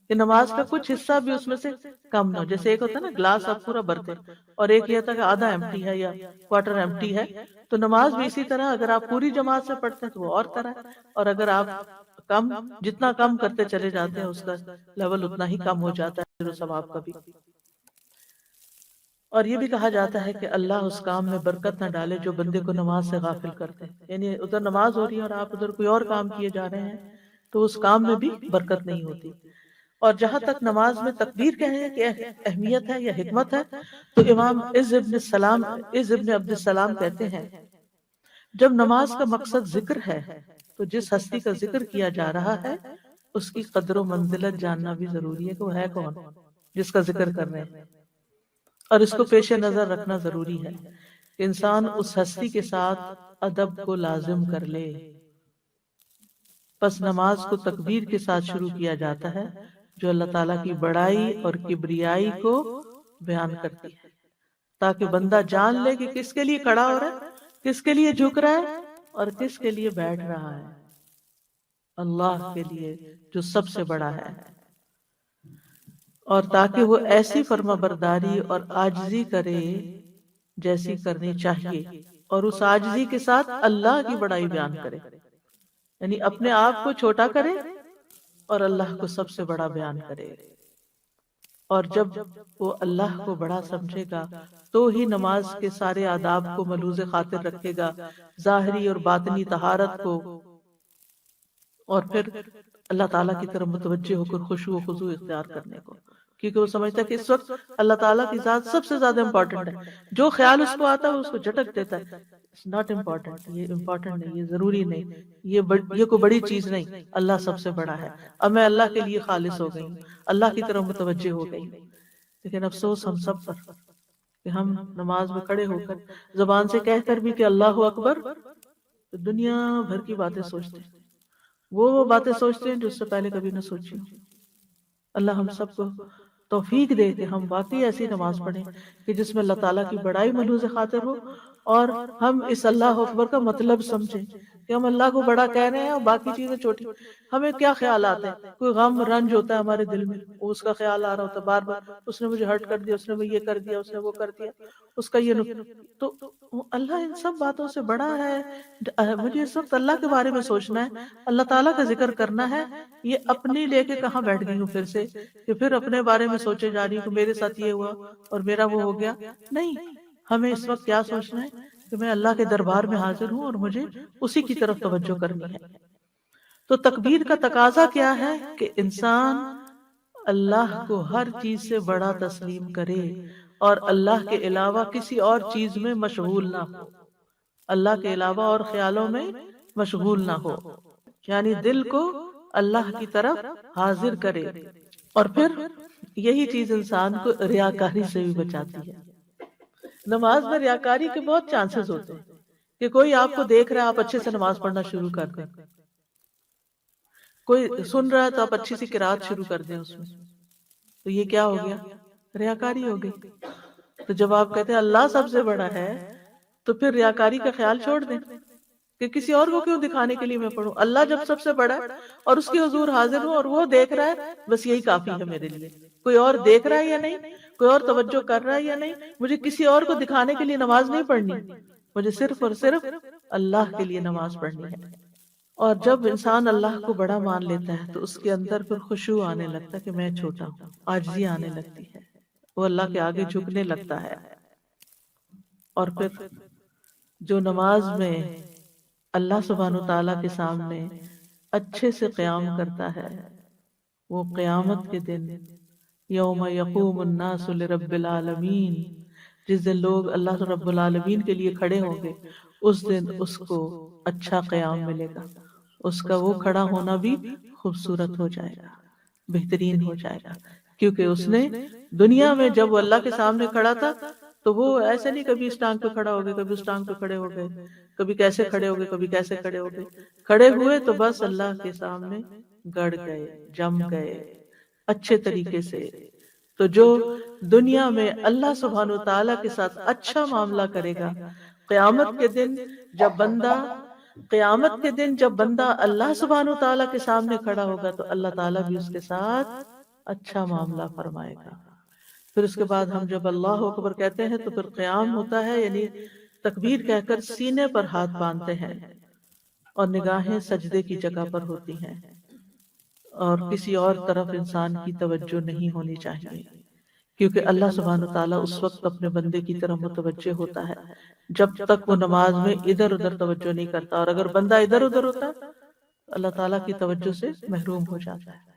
کہ نماز کا کچھ حصہ بھی اس میں سے کم نہ ہو۔ جیسے ایک ہوتا ہے نا گلاس آپ پورا بھرتے اور ایک یہ تھا کہ آدھا ایمٹی ہے یا کوارٹر ایمٹی ہے، تو نماز بھی اسی طرح اگر آپ پوری جماعت سے پڑھتے ہیں تو وہ اور طرح ہے، اور اگر آپ جتنا کم کرتے چلے جاتے ہیں اس کا لیول اتنا ہی کم ہو جاتا ہے جو ثواب کا بھی۔ اور یہ بھی کہا جاتا ہے کہ اللہ اس کام میں برکت نہ ڈالے جو بندے کو نماز سے غافل کرتے ہیں، یعنی ادھر نماز ہو رہی ہے اور آپ ادھر کوئی اور کام کیے جا رہے ہیں تو اس کام میں بھی برکت نہیں ہوتی۔ اور جہاں تک نماز میں تکبیر کہنے کی اہمیت ہے یا حکمت ہے تو امام عز ابن عبد السلام کہتے ہیں جب نماز کا مقصد ذکر ہے تو جس ہستی کا ذکر کیا جا رہا ہے اس کی قدر و منزلت جاننا بھی ضروری ہے کہ وہ ہے کون جس کا ذکر کر رہے ہیں، اور اس کو پیش نظر رکھنا ضروری ہے کہ انسان اس ہستی کے ساتھ ادب کو لازم کر لے۔ پس نماز کو تکبیر کے ساتھ شروع کیا جاتا ہے جو اللہ تعالیٰ کی بڑائی اور کبریائی کو بیان کرتی ہے، تاکہ بندہ جان لے کہ کس کے لیے کھڑا ہو رہا ہے، کس کے لیے جھک رہا ہے اور کس کے لیے بیٹھ رہا ہے، اللہ کے لیے جو سب سے بڑا ہے، اور تاکہ وہ ایسی فرما برداری اور عاجزی کرے جیسی کرنی چاہیے، اور اس عاجزی کے ساتھ اللہ کی بڑائی بیان کرے، یعنی اپنے آپ کو چھوٹا کرے اور اللہ کو سب سے بڑا بیان کرے۔ اور جب وہ اللہ کو بڑا سمجھے گا تو ہی نماز کے سارے آداب کو ملوز خاطر رکھے گا، ظاہری اور باطنی طہارت کو، اور پھر اللہ تعالیٰ کی طرف متوجہ ہو کر خشوع و خضوع اختیار کرنے کو، کیونکہ وہ سمجھتا ہے کہ اس وقت اللہ تعالیٰ کی ذات سب سے زیادہ امپورٹنٹ ہے، جو خیال اس کو آتا ہے وہ اس کو جھٹک دیتا ہے، اٹس ناٹ امپورٹنٹ، یہ امپورٹنٹ نہیں، یہ ضروری نہیں، یہ کوئی بڑی چیز نہیں، اللہ سب سے بڑا ہے، اب میں اللہ کے لیے خالص ہو گئی ہوں، اللہ کی طرف متوجہ ہو گئی ہوں۔ لیکن افسوس ہم سب پر کہ ہم نماز میں کھڑے ہو کر زبان سے کہہ کر بھی کہ اللہ اکبر، تو دنیا بھر کی باتیں سوچتے ہیں، وہ باتیں سوچتے ہیں جو اس سے پہلے کبھی نہ سوچی ہوں۔ اللہ ہم سب کو توفیق دے کہ ہم واقعی ایسی نماز پڑھیں کہ جس میں اللہ تعالیٰ کی بڑائی ملحوظ خاطر ہو، اور ہم اس اللہ اکبر کا مطلب سمجھیں کہ ہم اللہ کو بڑا کہہ رہے ہیں اور باقی چیزیں چھوٹی۔ ہمیں کیا خیال آتے ہیں، کوئی غم رنج ہوتا ہے ہمارے دل میں، اس کا خیال آ رہا ہوتا ہے بار بار، اس نے مجھے ہرٹ کر دیا، اس نے مجھے یہ کر دیا، اس نے وہ کر دیا، اس کا یہ تو اللہ ان سب باتوں سے بڑا ہے۔ مجھے اس وقت اللہ کے بارے میں سوچنا ہے، اللہ تعالیٰ کا ذکر کرنا ہے، یہ اپنی لے کے کہاں بیٹھ گئی ہوں پھر سے کہ پھر اپنے بارے میں سوچے جا رہی ہوں کہ میرے ساتھ یہ ہوا اور میرا وہ ہو گیا۔ نہیں، ہمیں اس وقت کیا سوچنا ہے کہ میں اللہ کے دربار میں حاضر ہوں اور مجھے اسی کی طرف توجہ کرنی ہے۔ تو تکبیر کا تقاضا کیا ہے کہ انسان اللہ کو ہر چیز سے بڑا تسلیم کرے اور اللہ کے علاوہ کسی اور چیز میں مشغول نہ ہو، اللہ کے علاوہ اور خیالوں میں مشغول نہ ہو، یعنی دل کو اللہ کی طرف حاضر کرے۔ اور پھر یہی چیز انسان کو ریاکاری سے بھی بچاتی ہے۔ نماز میں ریاکاری کے بہت چانسز ہوتے ہیں کہ کوئی آپ کو دیکھ رہا ہے، آپ اچھے سے نماز پڑھنا شروع کر دیں، کوئی سن رہا ہے تو آپ اچھی سی قرات شروع کر دیں اس میں، تو یہ کیا ہو گیا؟ ریاکاری ہو گئی۔ تو جب آپ کہتے ہیں اللہ سب سے بڑا ہے تو پھر ریاکاری کا خیال چھوڑ دیں کہ کسی اور کو کیوں دکھانے کے لیے میں پڑھوں، اللہ جب سب سے بڑا ہے اور اس کے حضور حاضر ہوں اور وہ دیکھ رہا ہے، بس یہی کافی ہے میرے لیے۔ کوئی اور دیکھ رہا ہے یا نہیں، کوئی اور توجہ کر رہا ہے یا نہیں، مجھے کسی اور کو دکھانے کے لیے نماز نہیں پڑھنی، مجھے صرف اور صرف اللہ کے لیے نماز پڑھنی ہے۔ اور جب انسان اللہ کو بڑا مان لیتا ہے تو اس کے اندر پھر خشوع آنے لگتا ہے کہ میں چھوٹا ہوں، عاجزی آنے لگتی ہے، وہ اللہ کے آگے جھکنے لگتا ہے۔ اور پھر جو نماز میں اللہ سبحانہ وتعالیٰ کے سامنے اچھے سے قیام کرتا ہے، وہ قیامت کے دن یوم یقوم الناس لرب العالمین، جس دن لوگ اللہ رب العالمین کے لیے کھڑے ہوں گے، اس دن اس کو اچھا قیام ملے گا، اس کا وہ کھڑا ہونا بھی خوبصورت ہو جائے گا، بہترین ہو جائے گا، کیونکہ اس نے دنیا میں جب وہ اللہ کے سامنے کھڑا تھا تو وہ ایسے نہیں کبھی اس ٹانگ پہ کھڑا ہو گئے، کبھی اس ٹانگ پہ کھڑے ہو گئے، کبھی کیسے کھڑے ہو گئے، کبھی کیسے کھڑے ہو گئے، کھڑے ہوئے تو بس اللہ کے سامنے گڑ گئے، جم گئے اچھے طریقے سے۔ تو جو دنیا میں اللہ سبحانہ وتعالیٰ کے ساتھ اچھا معاملہ کرے گا، قیامت کے دن جب بندہ قیامت کے دن جب بندہ اللہ سبحانہ وتعالیٰ کے سامنے کھڑا ہوگا تو اللہ تعالیٰ بھی اس کے ساتھ اچھا معاملہ فرمائے گا۔ پھر اس کے بعد ہم جب اللہ اکبر کہتے ہیں تو پھر قیام ہوتا ہے، یعنی تکبیر کہہ کر سینے پر ہاتھ باندھتے ہیں اور نگاہیں سجدے کی جگہ پر ہوتی ہیں، اور کسی اور طرف انسان کی توجہ نہیں ہونی چاہیے، کیونکہ اللہ سبحانہ وتعالیٰ اس وقت اپنے بندے کی طرف متوجہ ہوتا ہے جب تک وہ نماز میں ادھر ادھر توجہ نہیں کرتا، اور اگر بندہ ادھر ادھر ہوتا تو اللہ تعالیٰ کی توجہ سے محروم ہو جاتا ہے۔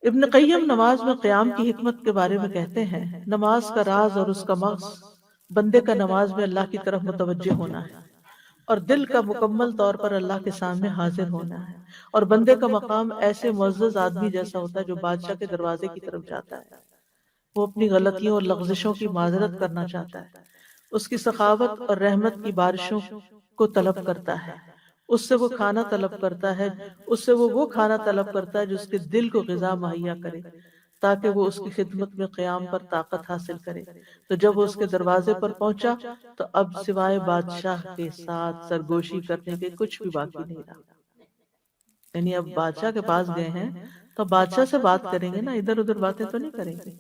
ابن قیم نماز میں قیام کی حکمت کے بارے میں کہتے ہیں، نماز کا راز اور اس کا مغز بندے کا نماز میں اللہ کی طرف متوجہ ہونا ہے، اور دل کا مکمل طور پر اللہ کے سامنے حاضر ہونا ہے، اور بندے کا مقام ایسے معزز آدمی جیسا ہوتا ہے جو بادشاہ کے دروازے کی طرف جاتا ہے، وہ اپنی غلطیوں اور لغزشوں کی معذرت کرنا چاہتا ہے، اس کی سخاوت اور رحمت کی بارشوں کو طلب کرتا ہے، اس سے وہ کھانا طلب کرتا ہے، اس سے وہ کھانا طلب کرتا ہے جو اس کے دل کو غذا مہیا کرے تاکہ وہ اس کی خدمت میں قیام پر طاقت حاصل کرے۔ تو جب وہ اس کے دروازے پر پہنچا تو اب سوائے بادشاہ کے ساتھ سرگوشی کرنے کے کچھ بھی باقی نہیں رہا، یعنی اب بادشاہ کے پاس گئے ہیں تو بادشاہ سے بات کریں گے نا، ادھر ادھر باتیں تو نہیں کریں گے۔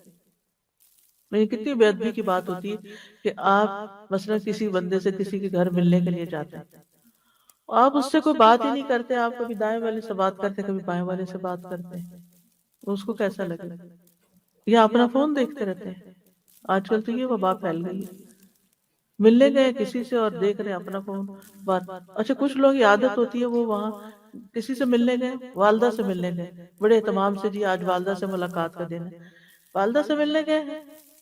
یہ کتنی بے ادبی کی بات ہوتی ہے کہ آپ مثلا کسی بندے سے کسی کے گھر ملنے کے لیے جاتے ہیں، آپ اس سے کوئی بات ہی نہیں کرتے، آپ کبھی دائیں والے سے بات کرتے کبھی بائیں والے سے بات کرتے ہیں، اس کو کیسا لگے؟ یا اپنا فون دیکھتے رہتے ہیں۔ آج کل تو یہ وبا پھیل گئی ہے، ملنے گئے کسی سے اور دیکھ رہے ہیں اپنا فون بات۔ اچھا کچھ لوگ یہ عادت ہوتی ہے، وہ وہاں کسی سے ملنے گئے، والدہ سے ملنے گئے بڑے اہتمام سے، جی آج والدہ سے ملاقات کا دن ہے، والدہ سے ملنے گئے ہیں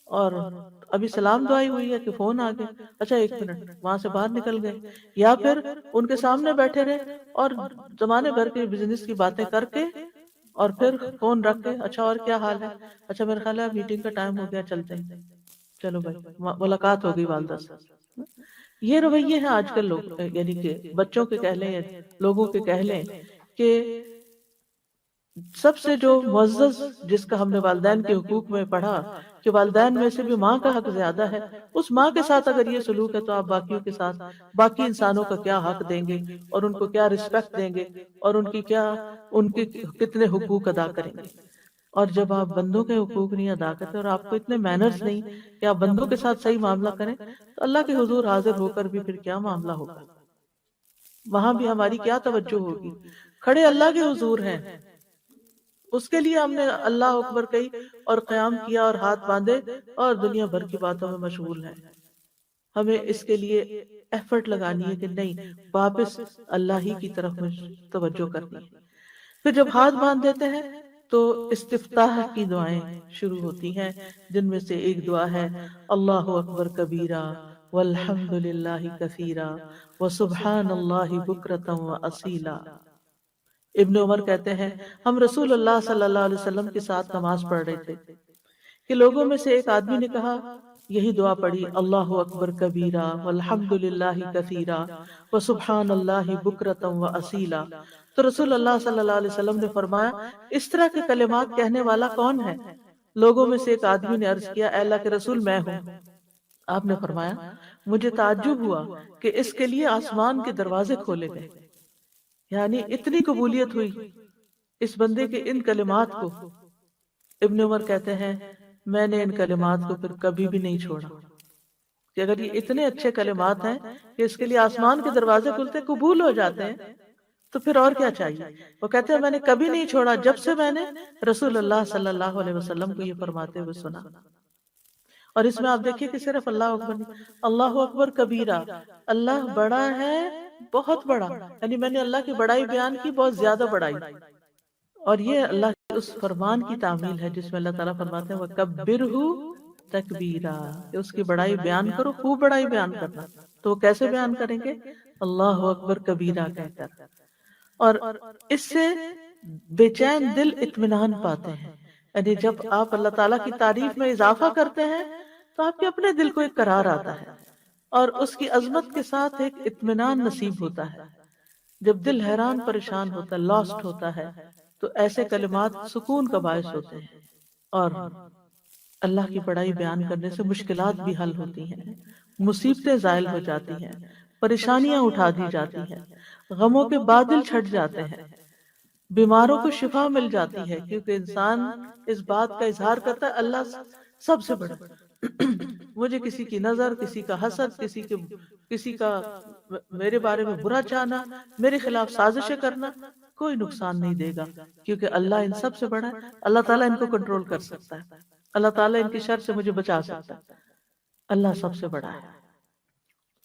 اور ابھی سلام دعائی ہوئی ہے کہ فون آ گیا، اچھا ایک منٹ وہاں سے باہر نکل گئے، یا پھر ان کے سامنے بیٹھے رہے اور زمانے بھر کے بزنس کی باتیں کر کے اور پھر فون رکھ کے، اچھا اور کیا حال ہے، اچھا میرا خیال ہے میٹنگ کا ٹائم ہو گیا چلتے ہیں، چلو بھائی ملاقات ہو گئی والدہ سے۔ یہ رویے ہیں آج کل لوگ، یعنی کہ بچوں کے کہہ لیں یا لوگوں کے کہہ لیں کہ سب سے جو معزز جس کا ہم نے والدین کے حقوق میں پڑھا کہ والدین میں سے بھی ماں کا حق زیادہ ہے، اس ماں کے ساتھ اگر یہ سلوک ہے تو آپ باقیوں کے ساتھ باقی انسانوں کا کیا حق دیں گے، اور ان کو کیا رسپیکٹ دیں گے، اور ان کے کتنے حقوق ادا کریں گے۔ اور جب آپ بندوں کے حقوق نہیں ادا کرتے اور آپ کو اتنے مینرز نہیں کہ آپ بندوں کے ساتھ صحیح معاملہ کریں، تو اللہ کے حضور حاضر ہو کر بھی پھر کیا معاملہ ہوگا؟ وہاں بھی ہماری کیا توجہ ہوگی؟ کھڑے اللہ کے حضور ہیں، اس کے لیے ہم نے اللہ اکبر کہی اور قیام کیا اور ہاتھ باندھے اور دنیا بھر کی باتوں میں مشغول ہیں۔ ہمیں اس کے لیے ایفرٹ لگانی ہے کہ نہیں، واپس اللہ ہی کی طرف توجہ کرنی ہے۔ پھر جب ہاتھ باندھ دیتے ہیں تو استفتاح کی دعائیں شروع ہوتی ہیں، جن میں سے ایک دعا ہے اللہ اکبر کبیرہ والحمد للہ کثیرہ وسبحان اللہ بکرۃ واصیلا۔ ابن عمر کہتے ہیں ہم رسول اللہ صلی اللہ علیہ وسلم کے ساتھ نماز پڑھ رہے تھے کہ لوگوں میں سے ایک آدمی نے کہا، یہی دعا پڑھی، اللہ اکبر کبیرہ والحمد للہ کثیرہ وسبحان اللہ بکرۃ واصیلا۔ تو رسول اللہ صلی اللہ علیہ وسلم نے فرمایا، اس طرح کے کلمات کہنے والا کون ہے؟ لوگوں میں سے ایک آدمی نے عرض کیا، اے اللہ کے رسول میں ہوں۔ آپ نے فرمایا، مجھے تعجب ہوا کہ اس کے لیے آسمان کے دروازے کھولے گئے، یعنی اتنی قبولیت ہوئی اس بندے کے ان کلمات کو۔ ابن عمر کہتے ہیں میں نے ان کلمات کو پھر کبھی بھی نہیں چھوڑا، کہ اگر یہ اتنے اچھے کلمات ہیں کہ اس کے لیے آسمان کے دروازے کھلتے قبول ہو جاتے ہیں، تو پھر اور کیا چاہیے۔ وہ کہتے ہیں میں نے کبھی نہیں چھوڑا جب سے میں نے رسول اللہ صلی اللہ علیہ وسلم کو یہ فرماتے ہوئے سنا۔ اور اس میں آپ دیکھیے کہ صرف اللہ اکبر نہیں، اللہ اکبر کبیرہ، اللہ بڑا ہے، بہت بڑا، یعنی میں نے اللہ کی بڑائی بیان کی، بہت زیادہ بڑائی۔ اور یہ اللہ کے اس فرمان کی تعمیل ہے جس میں اللہ تعالیٰ فرماتے ہیں وَكَبِّرْهُ تَكْبِيرًا، کہ اس کی بڑائی بیان کرو، خوب بڑائی بیان کرنا۔ تو وہ کیسے بیان کریں گے؟ اللہ اکبر کبیرہ کہہ کر۔ اور اس سے بے چین دل اطمینان پاتے ہیں، یعنی جب آپ اللہ تعالیٰ کی تعریف میں اضافہ کرتے ہیں تو آپ کے اپنے دل کو ایک قرار آتا ہے، اور اس کی عظمت کے ساتھ ایک اطمینان نصیب ہوتا ہے۔ جب دل حیران پریشان ہوتا ہے، لاسٹ ہوتا ہے، تو ایسے کلمات سکون کا باعث ہوتے ہیں، اور اللہ کی بڑائی بیان کرنے سے مشکلات بھی حل ہوتی ہیں، مصیبتیں زائل ہو جاتی ہیں، پریشانیاں اٹھا دی جاتی ہیں، غموں کے بادل چھٹ جاتے ہیں، بیماروں کو شفا مل جاتی ہے، کیونکہ انسان اس بات کا اظہار کرتا ہے اللہ سب سے بڑا۔ مجھے کسی کی نظر، کسی کا حسد، کسی کا میرے بارے میں برا چاہنا، میرے خلاف سازشیں کرنا کوئی نقصان نہیں دے گا، کیونکہ اللہ ان سب سے بڑا ہے۔ اللہ تعالیٰ ان کو کنٹرول کر سکتا ہے، اللہ تعالیٰ ان کی شر سے مجھے بچا سکتا ہے، اللہ سب سے بڑا ہے۔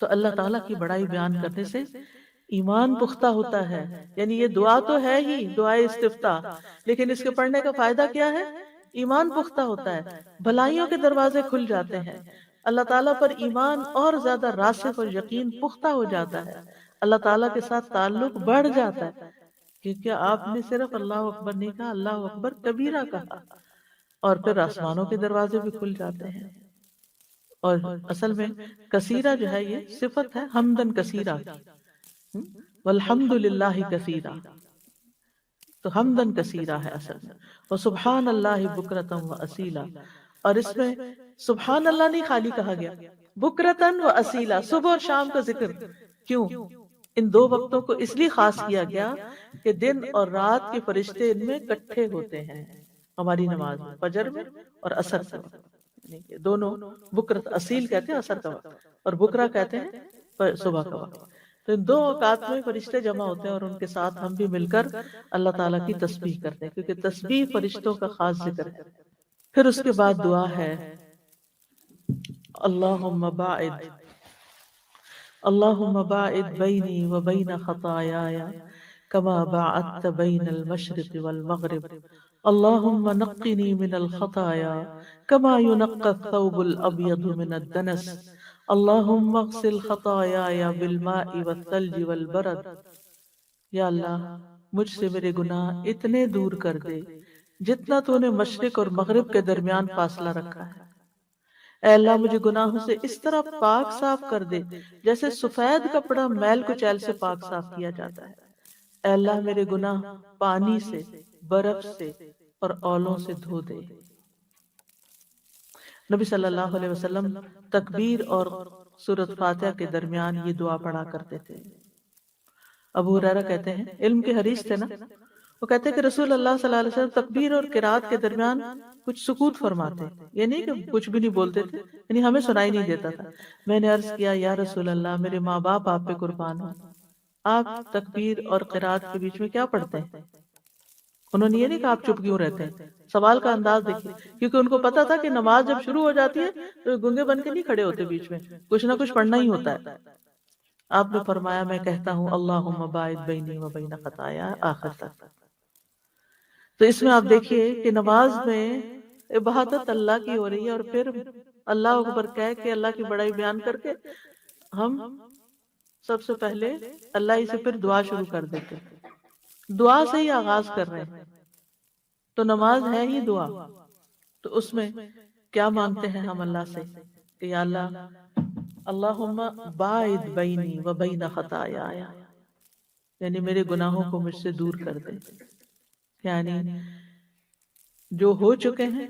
تو اللہ تعالیٰ کی بڑائی بیان کرنے سے ایمان پختہ ہوتا ہے، یعنی یہ دعا تو ہے ہی دعائے استفتاح، لیکن اس کے پڑھنے کا فائدہ کیا ہے؟ ایمان پختہ ہوتا ہے، بھلائیوں کے دروازے کھل جاتے ہیں، اللہ تعالیٰ پر ایمان اور زیادہ راسخ اور یقین پختہ ہو جاتا ہے، اللہ تعالیٰ کے ساتھ تعلق بڑھ جاتا ہے، کیونکہ آپ نے صرف اللہ اکبر نہیں کہا، اللہ اکبر کبیرہ کہا، اور پھر آسمانوں کے دروازے بھی کھل جاتے ہیں۔ اور اصل میں کثیرہ جو ہے یہ صفت ہے حمدن کثیرہ کی، والحمد للہ کثیرہ، تو حمدن کثیرہ ہے اصل میں، وسبحان اللہ بکرۃ واصیلا۔ اور اس میں سبحان اللہ نہیں خالی کہا گیا، بکرتن و اصیلا، صبح اور شام کا ذکر کیوں؟ ان دو وقتوں کو اس لیے خاص کیا گیا کہ دن اور رات کے فرشتے ان میں اکٹھے ہوتے ہیں، ہماری نماز میں، فجر میں اور عصر کے وقت، یعنی کہ دونوں، بکرت اصیل کہتے ہیں عصر کا وقت، اور بکرا کہتے ہیں صبح کا وقت۔ تو ان دو اوقات میں فرشتے جمع ہوتے ہیں، اور ان کے ساتھ ہم بھی مل کر اللہ تعالیٰ کی تسبیح کرتے ہیں، کیونکہ تسبیح فرشتوں کا خاص ذکر ہے۔ پھر اس کے بعد دعا ہے اللہم باعد بینی و بین خطایایا کما باعدت بین المشرق والمغرب، اللہم نقنی من الخطایا کما ینقی الثوب الابیض من الدنس، اللہم اغسل خطایایا بالماء والثلج والبرد۔ یا اللہ مجھ سے میرے گناہ اتنے دور کر دے جتنا تو نے مشرق اور مغرب کے درمیان فاصلہ رکھا ہے۔ اے اللہ مجھے گناہوں سے اس طرح پاک صاف کر دے جیسے سفید کپڑا میل کچیل سے پاک صاف کیا جاتا ہے۔ اے اللہ میرے گناہ پانی سے، برف سے اور اولوں سے دھو دے۔ نبی صلی اللہ علیہ وسلم تکبیر اور سورۃ فاتحہ کے درمیان یہ دعا پڑھا کرتے تھے۔ ابو ہریرہ کہتے ہیں، علم کے حریص تھے نا، وہ کہتے ہیں کہ رسول اللہ صلی اللہ علیہ وسلم تکبیر اور قرات کے درمیان کچھ سکوت فرماتے، یہ نہیں کہ کچھ بھی نہیں بولتے تھے، یعنی ہمیں سنائی نہیں دیتا تھا۔ میں نے عرض کیا یا رسول اللہ میرے ماں باپ آپ پہ قربان ہوں، آپ تکبیر اور قرات کے بیچ میں کیا پڑھتے ہیں؟ انہوں نے یہ نہیں کہا آپ چپ کیوں رہتے ہیں، سوال کا انداز دیکھیے، کیونکہ ان کو پتا تھا کہ نماز جب شروع ہو جاتی ہے تو گنگے بن کے نہیں کھڑے ہوتے، بیچ میں کچھ نہ کچھ پڑھنا ہی ہوتا ہے۔ آپ نے فرمایا میں کہتا ہوں اللہم باعد بینی و بین خطایا، آخر تک۔ تو اس میں آپ دیکھیے کہ نماز میں عبادت اللہ کی ہو رہی ہے، اور پھر اللہ اکبر کہہ کے اللہ کی بڑائی بیان کر کے ہم سب سے پہلے اللہ ہی سے پھر دعا شروع کر دیتے ہیں۔ دعا سے ہی آغاز کر رہے ہیں، تو نماز ہے ہی دعا، تو اس میں کیا مانگتے ہیں ہم اللہ سے کہ یا اللہ اللہم باعد بینی و بین خطایایا، یعنی میرے گناہوں کو مجھ سے دور کر دے، یعنی جو ہو چکے ہیں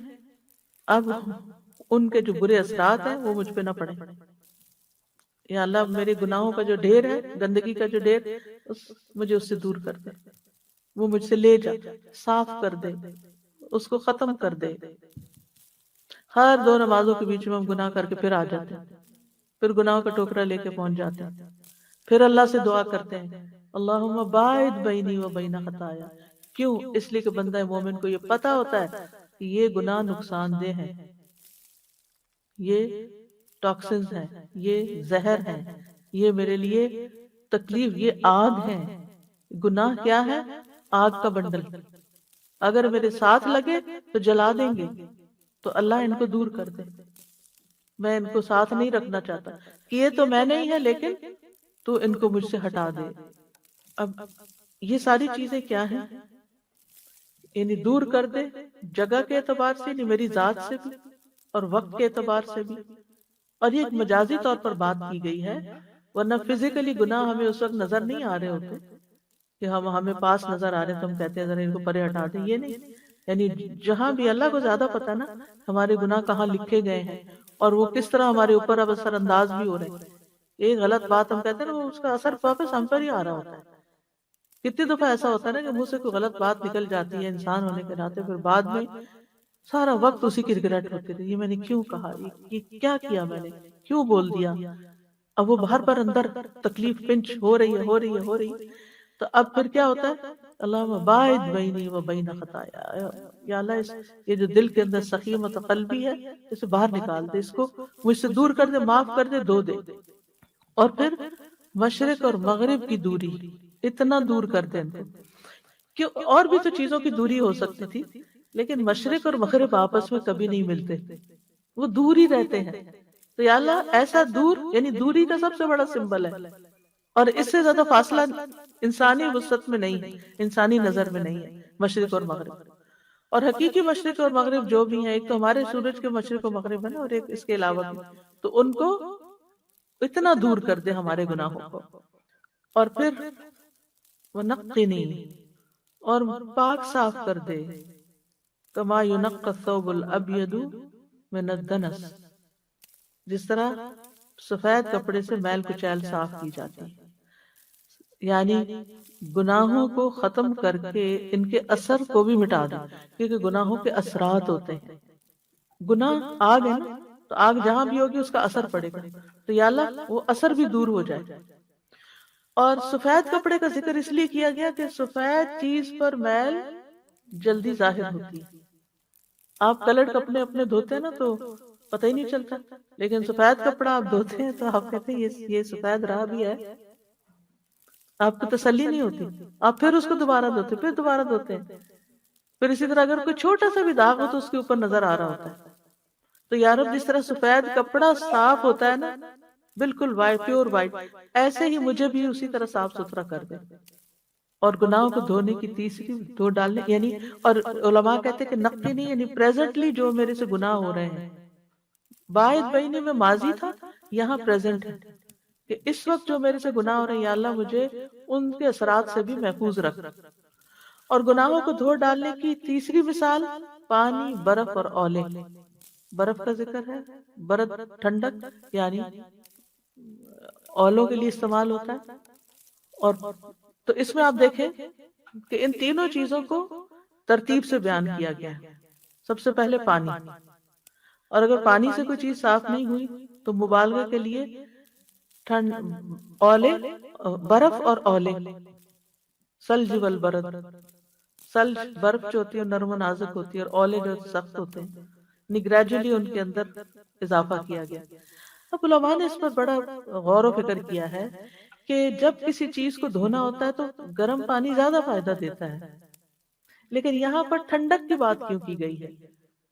اب ان کے جو برے اثرات ہیں وہ مجھ پہ نہ پڑے، یا اللہ میرے گناہوں کا جو ڈھیر ہے، گندگی کا جو ڈھیر، مجھے اس سے دور کر دے، وہ مجھ سے لے جا، صاف کر دے، اس کو ختم کر دے۔ ہر دو نمازوں کے بیچ میں ہم گناہ کر کے پھر آ جاتے ہیں، پھر گناہوں کا ٹوکرا لے کے پہنچ جاتے ہیں، پھر اللہ سے دعا کرتے ہیں اللہم باعد بینی و بین خطایا۔ کیوں؟ اس لیے کہ بندہ مومن کو یہ پتا ہوتا ہے کہ یہ گناہ نقصان دہ ہے، یہ ٹاکسنز ہیں، یہ زہر ہے، یہ میرے لیے تکلیف، یہ آگ ہے۔ گناہ کیا ہے؟ آگ کا بنڈل، اگر میرے ساتھ لگے تو جلا دیں گے، تو اللہ ان کو دور کر دے، میں ان کو ساتھ نہیں رکھنا چاہتا، کیے تو میں نہیں ہے لیکن تو ان کو مجھ سے ہٹا دے۔ اب یہ ساری چیزیں کیا ہیں؟ یعنی دور کر دے، جگہ کے اعتبار سے، یعنی میری ذات سے بھی اور وقت کے اعتبار سے بھی، اور یہ ایک مجازی طور پر بات کی گئی ہے، ورنہ فزیکلی گناہ ہمیں اس وقت نظر نہیں آ رہے ہوتے کہ ہمیں پاس نظر آ رہے ہیں تو ہم کہتے ہیں ذرا ان کو پرے ہٹا دیں، یہ نہیں، یعنی جہاں بھی اللہ کو زیادہ پتا نا ہمارے گناہ کہاں لکھے گئے ہیں اور وہ کس طرح ہمارے اوپر اب اثر انداز بھی ہو رہے ہیں۔ ایک غلط بات ہم کہتے ہیں نا، وہ اس کا اثر واپس ہم پر ہی آ رہا ہوتا ہے۔ کتنی دفعہ ایسا ہوتا ہے نا کہ منہ سے کوئی غلط بات نکل جاتی ہے انسان ہونے کے ناطے، پھر بعد میں سارا وقت اسی کی ریگریٹ ہوتی تھی، یہ میں نے کیوں کہا، یہ کیا کیا میں نے، کیوں بول دیا۔ اب وہ باہر پر اندر تکلیف پنچ ہو رہی ہے، ہو رہی ہے، ہو رہی ہے، تو اب پھر کیا ہوتا ہے اللہم باعد بینی و بین خطایا، یا اللہ یہ جو دل کے اندر سخیمت قلبی ہے اسے باہر نکال دے، اس کو مجھ سے دور کر دے، معاف کر دے، دھو دے۔ اور پھر مشرق اور مغرب کی دوری، اتنا دور کر دیں کہ اور بھی تو چیزوں کی دوری ہو سکتی تھی، لیکن مشرق اور مغرب آپس میں کبھی نہیں ملتے، وہ دور ہی رہتے ہیں، تو یا اللہ ایسا دور، یعنی دوری کا سب سے بڑا سمبل ہے، اور اس سے زیادہ فاصلہ انسانی وسعت میں نہیں ہے، انسانی نظر میں نہیں ہے مشرق اور مغرب۔ اور حقیقی مشرق اور مغرب جو بھی ہیں، ایک تو ہمارے سورج کے مشرق و مغرب ہے نا، اور ایک اس کے علاوہ بھی، تو ان کو اتنا دور کر دے ہمارے گناہوں کو، اور پھر وَنَقِّنِي، اور پاک صاف کر دے، کما يُنَقَّى الثَّوْبُ الْأَبْيَضُ مِنَ الدَّنَسِ، جس طرح سفید کپڑے سے میل کچیل صاف کی جاتی ہے، یعنی گناہوں کو ختم کر کے ان کے اثر کو بھی مٹا دے، کیونکہ گناہوں کے اثرات ہوتے ہیں، گناہ آگ ہے نا، تو آگ جہاں بھی ہوگی اس کا اثر پڑے گا، تو یا اللہ وہ اثر بھی دور ہو جائے۔ اور سفید کپڑے کا ذکر اس لیے کیا گیا کہ سفید چیز پر میل جلدی ظاہر ہوتی ہے، آپ کلرڈ کپڑے اپنے دھوتے ہیں نا تو پتہ ہی نہیں چلتا، لیکن سفید کپڑا آپ دھوتے ہیں تو آپ کہتے ہیں یہ سفید رہا بھی ہے، آپ کو تسلی نہیں ہوتی، آپ پھر اس کو دوبارہ دھوتے، پھر دوبارہ دھوتے ہیں، پھر اسی طرح اگر کوئی چھوٹا سا بھی داغ ہو تو اس کے اوپر نظر آ رہا ہوتا ہے۔ تو یا رب جس طرح سفید کپڑا صاف ہوتا ہے نا، بالکل وائٹ، پیور وائٹ، ایسے ہی مجھے بھی اسی طرح صاف ستھرا کر دے۔ اور گناہوں کو دھونے کی تیسری، دھو ڈالنے، یعنی اور علماء کہتے ہیں کہ نقی نہیں، یعنی پریزنٹلی جو میرے سے گناہ ہو رہے ہیں، باعد بینی میں ماضی تھا، یہاں پریزنٹ ہے کہ اس وقت جو میرے سے گناہ ہو رہے ہیں یا اللہ مجھے ان کے اثرات سے بھی محفوظ رکھ۔ اور گناہوں کو دھو ڈالنے کی تیسری مثال پانی، برف اور اولے، برف کا ذکر ہے، برد ٹھنڈک، یعنی اولوں کے لیے استعمال ہوتا ہے، اور تو اس میں آپ دیکھیں کہ ان تینوں چیزوں کو ترتیب سے بیان کیا گیا ہے۔ سب سے پہلے پانی، اور اگر پانی سے کوئی چیز صاف نہیں ہوئی تو مبالغہ کے لیے اولے، برف اور اولے، ثلج والبرد، ثلج برف جو ہوتی ہے نرم و نازک ہوتی ہے، اور اولے جو سخت ہوتے ہیں، گریجولی ان کے اندر اضافہ کیا گیا۔ اب علماء نے اس پر بڑا غور و فکر کیا ہے کہ جب کسی چیز کو دھونا ہوتا ہے تو گرم پانی زیادہ فائدہ دیتا ہے، لیکن یہاں پر ٹھنڈک کی بات کیوں کی گئی ہے؟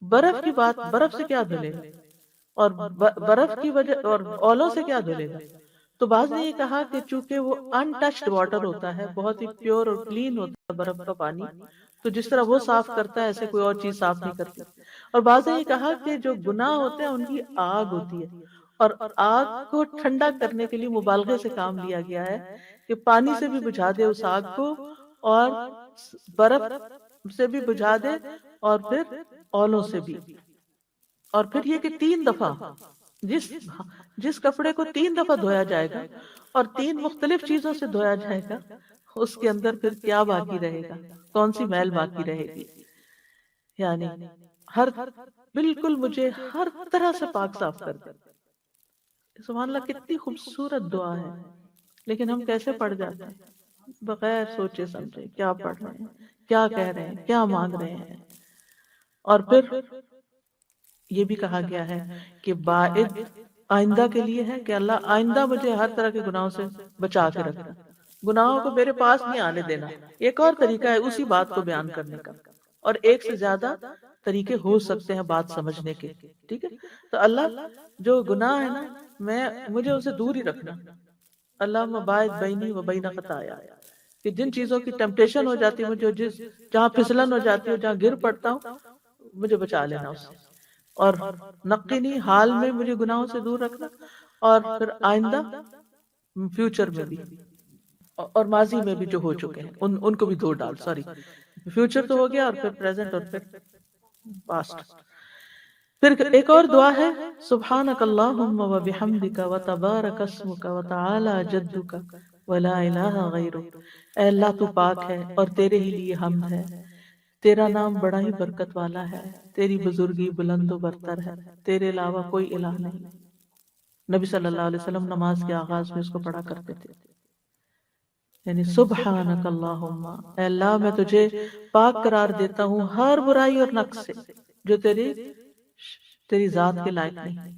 برف کی بات، برف سے کیا دھلے گا، اور برف کی وجہ اور اولوں سے کیا دھلے گا؟ تو بعض نے یہ کہا کہ چونکہ وہ ان ٹچڈ واٹر ہوتا ہے، بہت ہی پیور اور کلین ہوتا ہے برف کا پانی، تو جس طرح وہ صاف کرتا ہے ایسے کوئی اور چیز صاف نہیں کرتی۔ اور بعض نے یہ کہا کہ جو گناہ ہوتے ہیں ان کی آگ ہوتی ہے، اور آگ کو ٹھنڈا کرنے کے لیے مبالغے سے کام لیا گیا ہے کہ پانی سے بھی بجھا دے اس آگ کو، اور برف سے بھی بجھا دے، اور پھر اولوں سے بھی۔ اور پھر یہ کہ 3 دفعہ جس جس کپڑے کو 3 دفعہ دھویا جائے گا اور 3 مختلف چیزوں سے دھویا جائے گا، اس کے اندر پھر کیا باقی رہے گا، کون سی میل باقی رہے گی؟ یعنی ہر بالکل مجھے ہر طرح سے پاک صاف کر دے۔ سبحان اللہ، کتنی خوبصورت دعا ہے، لیکن ہم کیسے پڑھ جاتے ہیں بغیر سوچے سمجھے کیا پڑھ رہے ہیں، کیا کہہ رہے ہیں، کیا مانگ رہے ہیں۔ اور پھر یہ بھی کہا گیا ہے کہ باعد آئندہ کے لیے ہے کہ اللہ آئندہ مجھے ہر طرح کے گناہوں سے بچا کے رکھنا، گناہوں کو میرے پاس نہیں آنے دینا۔ ایک اور طریقہ ہے اسی بات کو بیان کرنے کا، اور ایک سے زیادہ طریقے ہو سکتے ہیں بات سمجھنے کے، ٹھیک ہے؟ تو اللہ جو گناہ ہے نا، مجھے اسے دور ہی رکھنا۔ اللہ باعد بینی و بین خطایا، کہ جن چیزوں کی ٹیمپٹیشن ہو جاتی ہے مجھے، جہاں پھسلن ہو جاتی ہے، جہاں گر پڑتا ہوں، مجھے بچا لینا اس سے۔ اور نقینی حال میں مجھے گناہوں سے دور رکھنا، اور پھر آئندہ فیوچر میں بھی، اور ماضی میں بھی جو ہو چکے ہیں ان کو بھی دھو ڈال، سوری فیوچر تو ہو گیا، اور پھر پریزنٹ، اور پھر پاسٹ۔ پھر ایک اور دعا ہے، سبحانک اللہم و بحمدک و تبارک اسمک و تعالی جدک و لا الہ غیرک۔ اے اللہ تو پاک ہے اور تیرے ہی لیے حمد ہے، تیرا نام بڑا ہی برکت والا ہے، تیری بزرگی بلند و برتر ہے، تیرے علاوہ کوئی الہ نہیں۔ نبی صلی اللہ علیہ وسلم نماز کے آغاز میں اس کو پڑھا کرتے تھے، یعنی سبحانک اللہم، اے اللہ میں تجھے پاک قرار دیتا ہوں ہر برائی اور نقص سے جو تیری ذات کے لائق نہیں،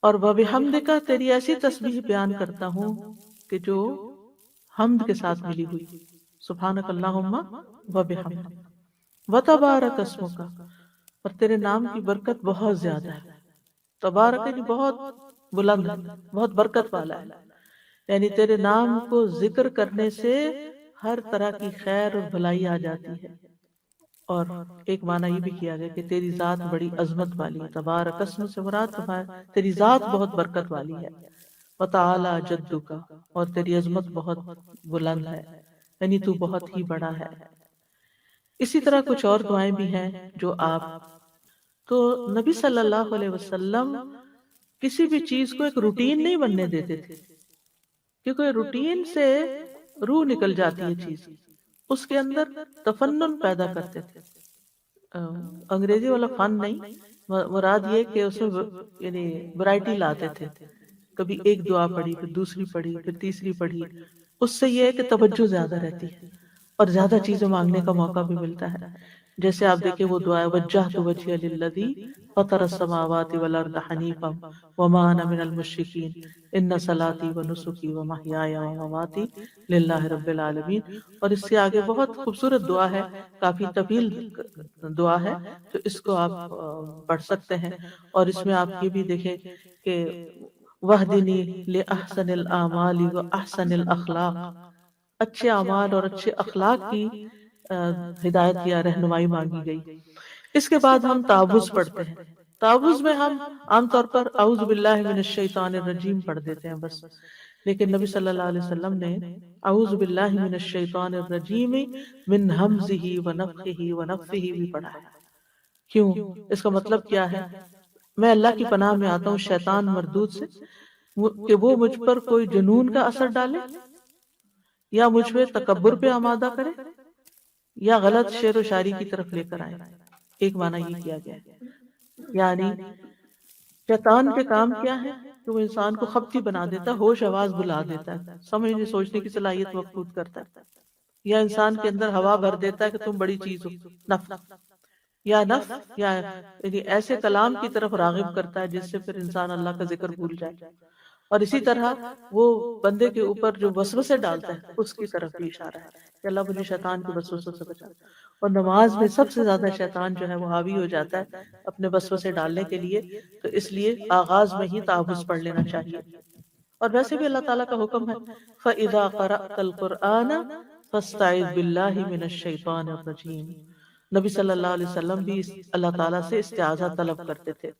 اور وبحمدک، تیری ایسی تسبیح بیان کرتا ہوں کہ جو حمد کے ساتھ ملی ہوئی۔ سبحانک اللہم وبحمدک وتبارک اسمک، اور تیرے نام کی برکت بہت زیادہ ہے۔ تبارک یعنی بہت بلند ہے، بہت برکت والا ہے، یعنی تیرے نام کو ذکر کرنے سے ہر طرح کی خیر اور بھلائی آ جاتی ہے۔ اور ایک معنی یہ بھی کیا گیا کہ تیری ذات بڑی عظمت والی ہے، تبارک اسم سے مراد تیری ذات بہت برکت والی ہے، وتعالی جدک، اور تیری عظمت بہت بلند ہے، یعنی تو بہت ہی بڑا ہے۔ اسی طرح کچھ اور دعائیں بھی ہیں جو آپ، تو نبی صلی اللہ علیہ وسلم کسی بھی چیز کو ایک روٹین نہیں بننے دیتے تھے، کیونکہ روٹین سے روح نکل جاتی ہے چیز، اس کے اندر تفنن پیدا کرتے تھے۔ انگریزی والا فن نہیں، مراد یہ کہ اس میں یعنی ورائٹی لاتے تھے، کبھی ایک دعا پڑھی، پھر دوسری پڑھی، پھر تیسری پڑھی، اس سے یہ ہے کہ توجہ زیادہ رہتی ہے اور زیادہ چیزیں مانگنے کا موقع بھی ملتا ہے۔ جیسے آپ دیکھیں وہ دعا ہے، وجہت وجہی للذی فطر السماوات والارض حنیفا وما انا من المشرکین ان صلاتی ونسکی ومحیایا ومماتی للہ رب العالمین۔ اور اس سے آگے بہت خوبصورت دعا ہے، کافی طویل دعا ہے، تو اس کو آپ پڑھ سکتے ہیں۔ اور اس میں آپ یہ بھی دیکھیں کہ وَاهْدِنِي لِأَحْسَنِ الْأَعْمَالِ وَأَحْسَنِ الْأَخْلَاقِ، اچھے اعمال اور اچھے اخلاق کی ہدایت یا رہنمائی مانگی گئی۔ اس کے بعد ہم تعوذ پڑھتے ہیں۔ تعوذ میں ہم عام طور پر اعوذ باللہ من الشیطان الرجیم پڑھ دیتے ہیں بس، لیکن نبی صلی اللہ علیہ وسلم نے اعوذ باللہ من الشیطان الرجیم من ہمزہ ونفخہ ونفثہ بھی پڑھا ہے۔ کیوں؟ اس کا مطلب کیا ہے؟ میں اللہ کی پناہ میں آتا ہوں شیطان مردود سے، کہ وہ مجھ پر کوئی جنون کا اثر ڈالے، یا مجھ پہ تکبر پہ آمادہ کرے، یا غلط شعر و شاعری کی طرف لے کر آئے۔ ایک معنی یہ کیا گیا ہے، یعنی شیطان کے کام کیا ہے کہ وہ انسان کو خبتی بنا دیتا ہے، ہوش آواز بلا دیتا ہے، سمجھنے سوچنے کی صلاحیت مفقود کرتا ہے، یا انسان کے اندر ہوا بھر دیتا ہے کہ تم بڑی چیز ہو، نفس یا یعنی ایسے کلام کی طرف راغب کرتا ہے جس سے پھر انسان اللہ کا ذکر بھول جائے۔ اور اسی طرح وہ بندے کے اوپر جو وسوسے ڈالتا ہے اس کی طرف بھی اشارہ ہے کہ اللہ مجھے شیطان کے وسوسوں سے بچا۔ اور نماز میں سب سے زیادہ شیطان جو ہے وہ حاوی ہو جاتا ہے اپنے وسوسے ڈالنے کے لیے، تو اس لیے آغاز میں ہی تعوذ پڑھ لینا چاہیے۔ اور ویسے بھی اللہ تعالیٰ کا حکم ہے فَإِذَا قَرَأْتَ الْقُرْآنَ فَاسْتَعِذْ بِاللَّهِ مِنَ الشَّيْطَانِ الرَّجِيمِ۔ نبی صلی اللہ علیہ وسلم بھی اللہ تعالیٰ سے استعاذہ طلب کرتے تھے۔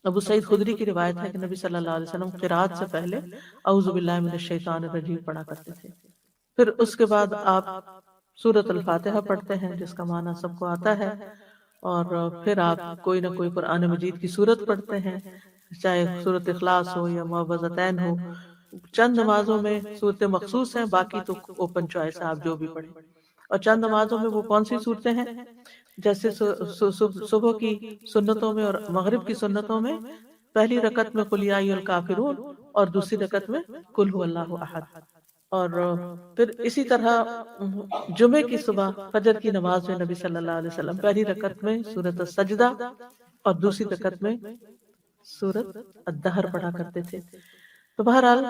ابو سعید خدری کی روایت ہے کہ نبی صلی اللہ علیہ وسلم قرات سے پہلے اعوذ باللہ من الشیطان الرجیم پڑھا کرتے تھے، پھر اس کے بعد آپ سورۃ الفاتحہ پڑھتے ہیں جس کا معنی سب کو آتا ہے، اور پھر آپ کوئی نہ کوئی قرآن مجید کی سورت پڑھتے ہیں، چاہے سورۃ اخلاص ہو یا معوذتین ہو۔ چند نمازوں میں صورتیں مخصوص ہیں، باقی تو اوپن چوائس ہے، آپ جو بھی پڑھیں۔ اور چند نمازوں میں وہ کون سی صورتیں ہیں، جیسے صبح کی سنتوں میں اور مغرب کی سنتوں میں پہلی رکعت میں قل یا ایھا الکافرون اور دوسری رکعت میں قل ھو اللہ احد، اور پھر اسی طرح جمعے کی صبح فجر کی نماز میں نبی صلی اللہ علیہ وسلم پہلی رکعت میں سورۃ السجدہ اور دوسری رکعت میں سورۃ الدہر پڑھا کرتے تھے۔ تو بہرحال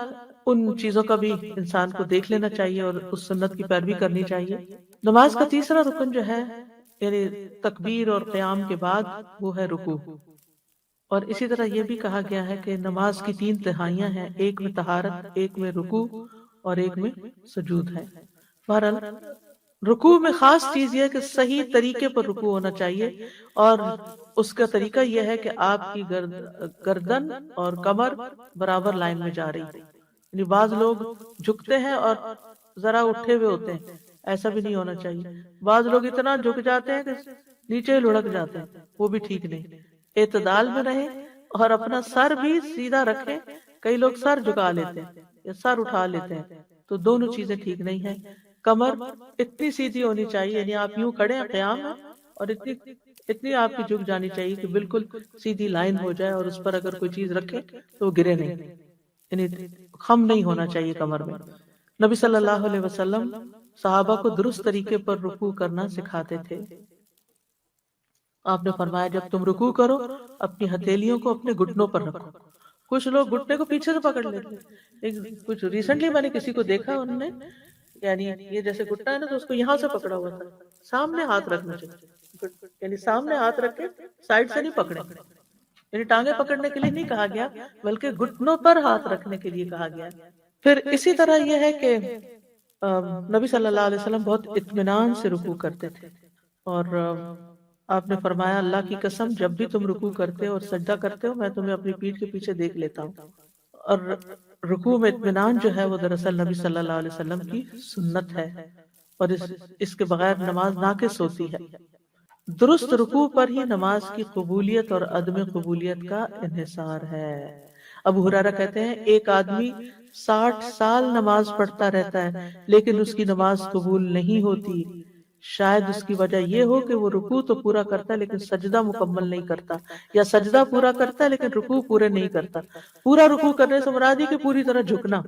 ان چیزوں کا بھی انسان کو دیکھ لینا چاہیے اور اس سنت کی پیروی کرنی چاہیے۔ نماز کا تیسرا رکن جو ہے یعنی تکبیر اور قیام کے بعد وہ ہے رکوع، اور اسی طرح یہ بھی کہا گیا ہے کہ نماز کی 3 تہائیاں ہیں، ایک میں طہارت، ایک میں رکوع اور ایک میں سجود ہے۔ بہرحال رکوع میں خاص چیز یہ ہے کہ صحیح طریقے پر رکوع ہونا چاہیے، اور اس کا طریقہ یہ ہے کہ آپ کی گردن اور کمر برابر لائن میں جا رہی ہے، یعنی بعض لوگ جھکتے ہیں اور ذرا اٹھے ہوئے ہوتے ہیں، ایسا بھی نہیں ہونا چاہیے۔ بعض لوگ اتنا جھک جاتے ہیں کہ نیچے لڑک جاتے ہیں، وہ بھی ٹھیک نہیں۔ اعتدال میں رہیں اور اپنا سر بھی سیدھا رکھیں۔ کئی لوگ سر جھکا لیتے ہیں یا سر اٹھا لیتے ہیں، تو دونوں چیزیں ٹھیک نہیں ہیں۔ کمر اتنی سیدھی ہونی چاہیے، یعنی آپ یوں کھڑے ہیں قیام میں، اور اتنی آپ کی جھک جانی چاہیے کہ بالکل سیدھی لائن ہو جائے، اور اس پر اگر کوئی چیز رکھے تو وہ گرے نہیں، یعنی خم نہیں ہونا چاہیے کمر میں۔ نبی صلی اللہ علیہ وسلم صحابہ کو درست طریقے پر رکوع کرنا سکھاتے تھے۔ آپ نے فرمایا جب تم رکوع کرو اپنی ہتھیلیوں کو اپنے گھٹنوں پر رکھو۔ کچھ لوگ گھٹنے کو پیچھے سے پکڑ لیتے ہیں۔ کچھ ریسنٹلی میں نے کسی کو دیکھا، انہوں نے یعنی یہ جیسے گھٹنا ہے نا تو اس کو یہاں سے پکڑا ہوا تھا، سامنے ہاتھ رکھنا چاہیے، یعنی سامنے ہاتھ رکھ کے سائڈ سے نہیں پکڑے، یعنی ٹانگیں پکڑنے کے لیے نہیں کہا گیا بلکہ گھٹنوں پر ہاتھ رکھنے کے لیے کہا گیا۔ پھر اسی طرح یہ ہے کہ نبی صلی اللہ علیہ وسلم بہت اطمینان سے رکوع کرتے تھے، اور آپ نے فرمایا اللہ کی قسم جب بھی تم رکوع کرتے ہو اور سجدہ کرتے ہو میں تمہیں اپنی پیٹھ کے پیچھے دیکھ لیتا ہوں۔ اور رکوع میں اطمینان جو ہے وہ دراصل نبی صلی اللہ علیہ وسلم کی سنت ہے، اور اس کے بغیر نماز ناقص ہوتی ہے۔ درست رکوع پر ہی نماز کی قبولیت اور عدم قبولیت کا انحصار ہے۔ ابو ہریرہ کہتے ہیں ایک آدمی 60 سال نماز پڑھتا رہتا ہے لیکن اس کی نماز قبول نہیں ہوتی، شاید اس کی وجہ یہ ہو کہ وہ رکوع تو پورا کرتا ہے لیکن سجدہ مکمل نہیں کرتا، یا سجدہ پورا کرتا ہے لیکن رکوع پورے نہیں کرتا۔ پورا رکوع کرنے سے مراد ہے کہ پوری طرح جھکنا،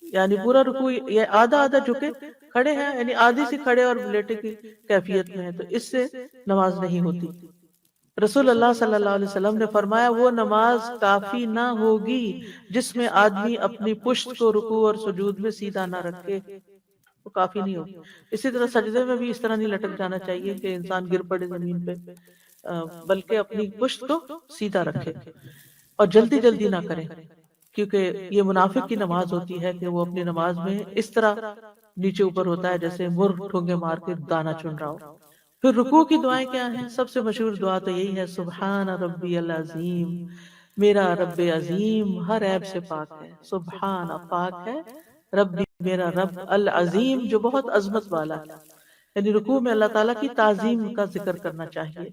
یعنی پورا رکوع یہ آدھا آدھا جھکے کھڑے ہیں، یعنی آدھی سی کھڑے اور لیٹے کی کیفیت میں ہے، تو اس سے نماز نہیں ہوتی۔ رسول اللہ صلی اللہ علیہ وسلم نے فرمایا وہ نماز کافی نہ ہوگی جس میں آدمی اپنی پشت کو رکوع اور سجود میں سیدھا نہ رکھے، وہ کافی نہیں ہوگی۔ اسی طرح سجدے میں بھی اس طرح نہیں لٹک جانا چاہیے کہ انسان گر پڑے زمین پہ، بلکہ اپنی پشت کو سیدھا رکھے اور جلدی جلدی نہ کرے، کیونکہ یہ منافق کی نماز ہوتی ہے کہ وہ اپنی نماز میں اس طرح نیچے اوپر ہوتا ہے جیسے مر ٹھونگے مار کے دانا چن رہا ہو۔ پھر رکوع کی دعائیں کیا ہیں؟ سب سے مشہور دعا تو یہی ہے سبحان ربی العظیم، میرا رب عظیم ہر عیب سے پاک ہے، سبحان پاک ہے، ربی میرا رب العظیم جو بہت عظمت والا ہے۔ یعنی رکوع میں اللہ تعالیٰ کی تعظیم کا ذکر کرنا چاہیے،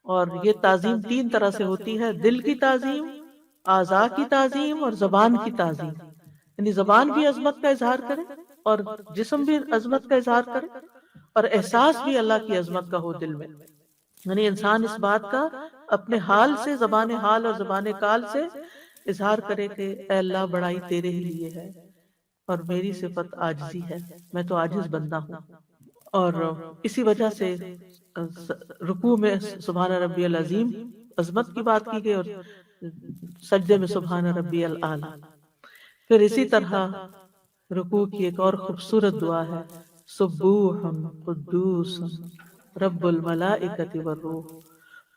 اور یہ تعظیم 3 طرح سے ہوتی ہے، دل کی تعظیم، اعضاء کی تعظیم اور زبان کی تعظیم۔ یعنی زبان بھی عظمت کا اظہار کرے اور جسم بھی عظمت کا اظہار کرے، اور احساس بھی اللہ کی عظمت کا ہو دل میں، یعنی انسان اس بات کا اپنے حال سے، زبان حال اور زبان قال سے اظہار کرے کہ اے اللہ بڑائی تیرے ہی لیے ہے اور میری صفت عاجزی ہے، میں تو عاجز بندہ ہوں۔ اور اسی وجہ سے رکوع میں سبحان ربی العظیم عظمت کی بات کی گئی، اور سجدے میں سبحان ربی الاعلی۔ پھر اسی طرح رکوع کی ایک اور خوبصورت دعا ہے سبوح قدوس رب الملائکۃ والروح،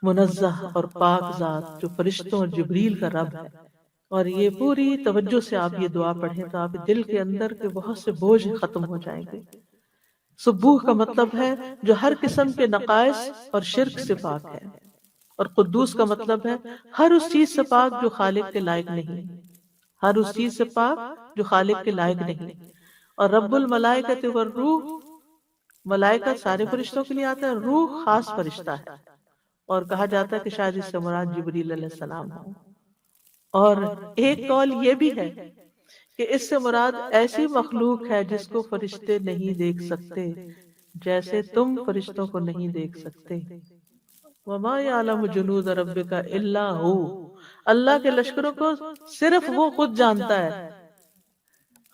منزہ اور پاک ذات جو فرشتوں اور جبریل کا رب ہے، اور یہ پوری توجہ سے آپ یہ دعا پڑھیں تو آپ دل کے اندر کے بہت سے بوجھ ختم ہو جائیں گے۔ سبوح کا مطلب ہے جو ہر قسم کے نقائص اور شرک سے پاک ہے، اور قدوس کا مطلب ہے ہر اس چیز سے پاک جو خالق کے لائق نہیں، ہر اس چیز سے پاک جو خالق کے لائق نہیں۔ اور رب الملائکۃ والروح، ملائکہ سارے فرشتوں کے لیے آتا ہے، روح خاص فرشتہ ہے، اور کہا جاتا ہے کہ شاید اس سے مراد جبریل علیہ السلام ہو۔ اور ایک قول یہ بھی ہے کہ اس سے مراد ایسی مخلوق ہے جس کو فرشتے نہیں دیکھ سکتے، جیسے تم فرشتوں کو نہیں دیکھ سکتے۔ وما یعلم جنود ربک الا ہو، اللہ کے لشکروں کو صرف وہ خود جانتا ہے۔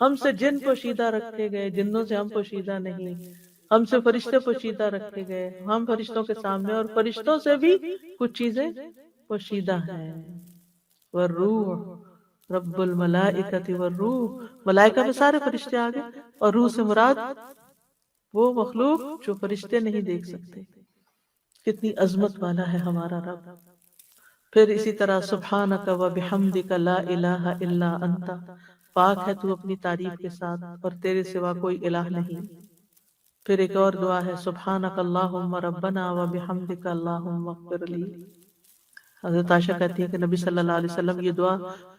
ہم سے جن پوشیدہ رکھے گئے، جنوں سے ہم پوشیدہ نہیں، ہم سے فرشتے پوشیدہ رکھے گئے، ہم فرشتوں کے سامنے، اور فرشتوں سے بھی کچھ چیزیں پوشیدہ ہیں۔ والروح، رب الملائکۃ والروح، ملائکہ میں سارے فرشتے آگے، اور روح سے مراد وہ مخلوق جو فرشتے نہیں دیکھ سکتے۔ کتنی عظمت والا ہے ہمارا رب۔ پھر اسی طرح سبحانک و بحمدک لا الہ الا انت، پاک ہے تو اپنی تعریف کے ساتھ اور تیرے سوا کوئی الہ نہیں۔ پھر ایک اور دعا ہے سبحانک اللہم ربنا و بحمدک اللہم اغفر لی۔ حضرت عائشہ کہتی ہے کہ نبی صلی اللہ علیہ وسلم یہ دعا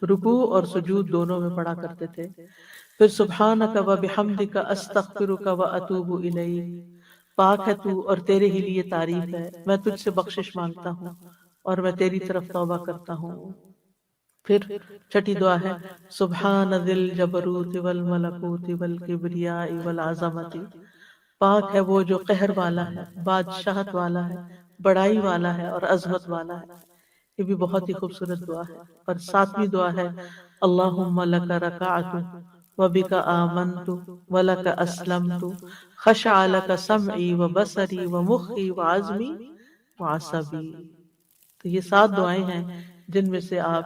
رکوع اور سجود دونوں میں پڑھا کرتے تھے۔ پھر سبحانک و بحمدک استغفرک و اتوب الیک، پاک ہے تو اور تیرے ہی لیے تعریف ہے، میں تجھ سے بخشش مانگتا ہوں اور میں تیری طرف توبہ کرتا ہوں۔ پھر چھٹی دعا ہے سبحان ذی الجبروت والملکوت والکبریاء والعظمت، پاک ہے وہ جو قہر والا ہے، بادشاہت والا ہے، بڑائی والا ہے اور عظمت والا ہے۔ یہ بھی بہت ہی خوبصورت دعا ہے۔ اور ساتویں دعا ہے اللہم لک رکعت وبک آمنت ولک اسلمت خشع لک سمعی وبصری ومخی وعظمی وعصبی۔ تو یہ 7 دعائیں ہیں جن میں سے آپ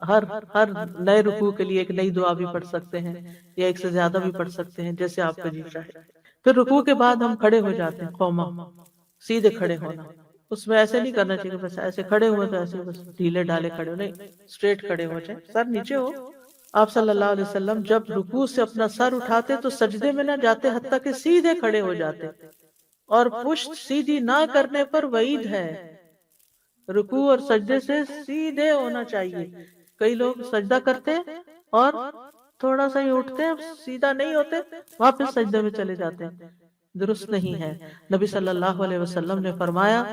ہر نئے رکوع کے لیے ایک نئی دعا بھی پڑھ سکتے ہیں، یا ایک سے زیادہ بھی پڑھ سکتے ہیں جیسے آپ کا جی چاہے۔ پھر رکوع کے بعد ہم کھڑے ہو جاتے ہیں، قوما، سیدھے کھڑے ہونا۔ اس میں ایسے نہیں کرنا چاہیے بس ایسے کھڑے ہوئے تو ایسے بس ڈھیلے ڈالے کھڑے ہو، نہیں، اسٹریٹ کھڑے ہو جائیں، سر نیچے ہو۔ آپ صلی اللہ علیہ وسلم جب رکوع سے اپنا سر اٹھاتے تو سجدے میں نہ جاتے حتیٰ کہ سیدھے کھڑے ہو جاتے، اور پشت سیدھی نہ کرنے پر وعید ہے۔ رکوع اور سجدے سے سیدھے ہونا چاہیے۔ کئی لوگ سجدہ کرتے اور تھوڑا سا ہی اٹھتے ہیں، سیدھا نہیں ہوتے، واپس سجدے میں چلے جاتے ہیں، درست نہیں ہے۔ نبی صلی اللہ علیہ وسلم نے فرمایا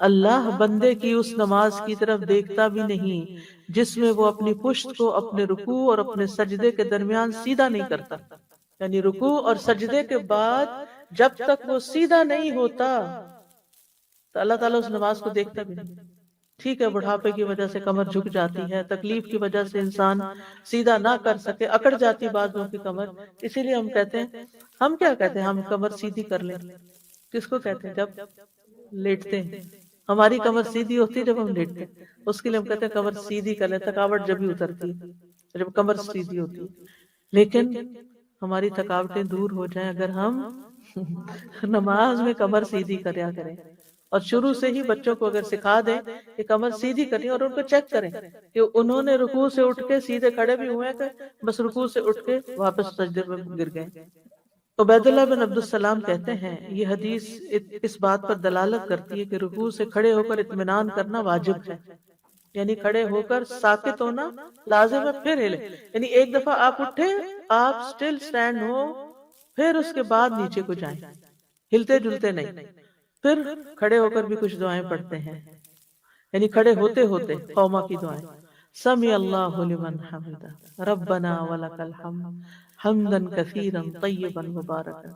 اللہ بندے کی اس نماز کی طرف دیکھتا بھی نہیں جس میں وہ اپنی پشت کو اپنے رکوع اور اپنے سجدے کے درمیان سیدھا نہیں کرتا، یعنی رکوع اور سجدے کے بعد جب تک وہ سیدھا نہیں ہوتا تو اللہ تعالیٰ اس نماز کو دیکھتا بھی نہیں۔ ٹھیک ہے بڑھاپے کی وجہ سے کمر جھک جاتی ہے، تکلیف کی وجہ سے انسان سیدھا نہ کر سکے، اکڑ جاتی بعضوں کی کمر، اسی لیے ہم کہتے ہیں، ہم کیا کہتے ہیں، ہم کمر سیدھی کر لیں، کس کو کہتے ہیں؟ جب لیٹتے ہیں ہماری کمر سیدھی ہوتی ہے، جب ہم لیٹتے ہیں اس کے لیے ہم کہتے ہیں کمر سیدھی کر لیں، تھکاوٹ جب ہی اترتی ہے جب کمر سیدھی ہوتی ہے۔ لیکن ہماری تھکاوٹیں دور ہو جائیں اگر ہم نماز میں کمر سیدھی کریا کریں، اور شروع سے ہی بچوں کو اگر سکھا دیں کہ کمر سیدھی کریں، اور ان کو چیک کریں کہ انہوں نے رکوع سے اٹھ کے سیدھے کھڑے بھی ہوئے کہ بس رکوع سے اٹھ کے واپس سجدے میں گر گئے۔ عبید اللہ بن عبد السلام کہتے ہیں یہ حدیث اس بات پر دلالت کرتی ہے کہ رکوع سے کھڑے ہو کر اطمینان کرنا واجب ہے، یعنی کھڑے ہو کر ساکت ہونا لازم ہے، پھر ہلے، یعنی ایک دفعہ آپ اٹھے، آپ سٹل سٹینڈ ہو، پھر اس کے بعد نیچے کو جائیں، ہلتے جلتے نہیں۔ پھر کھڑے ہو کر بھی کچھ دعائیں پڑھتے ہیں، یعنی کھڑے ہوتے ہوتے قوما کی دعائیں، سمع اللہ لمن حمدہ ربنا ولک الحمد حمدا کثیرا طیبا مبارکا۔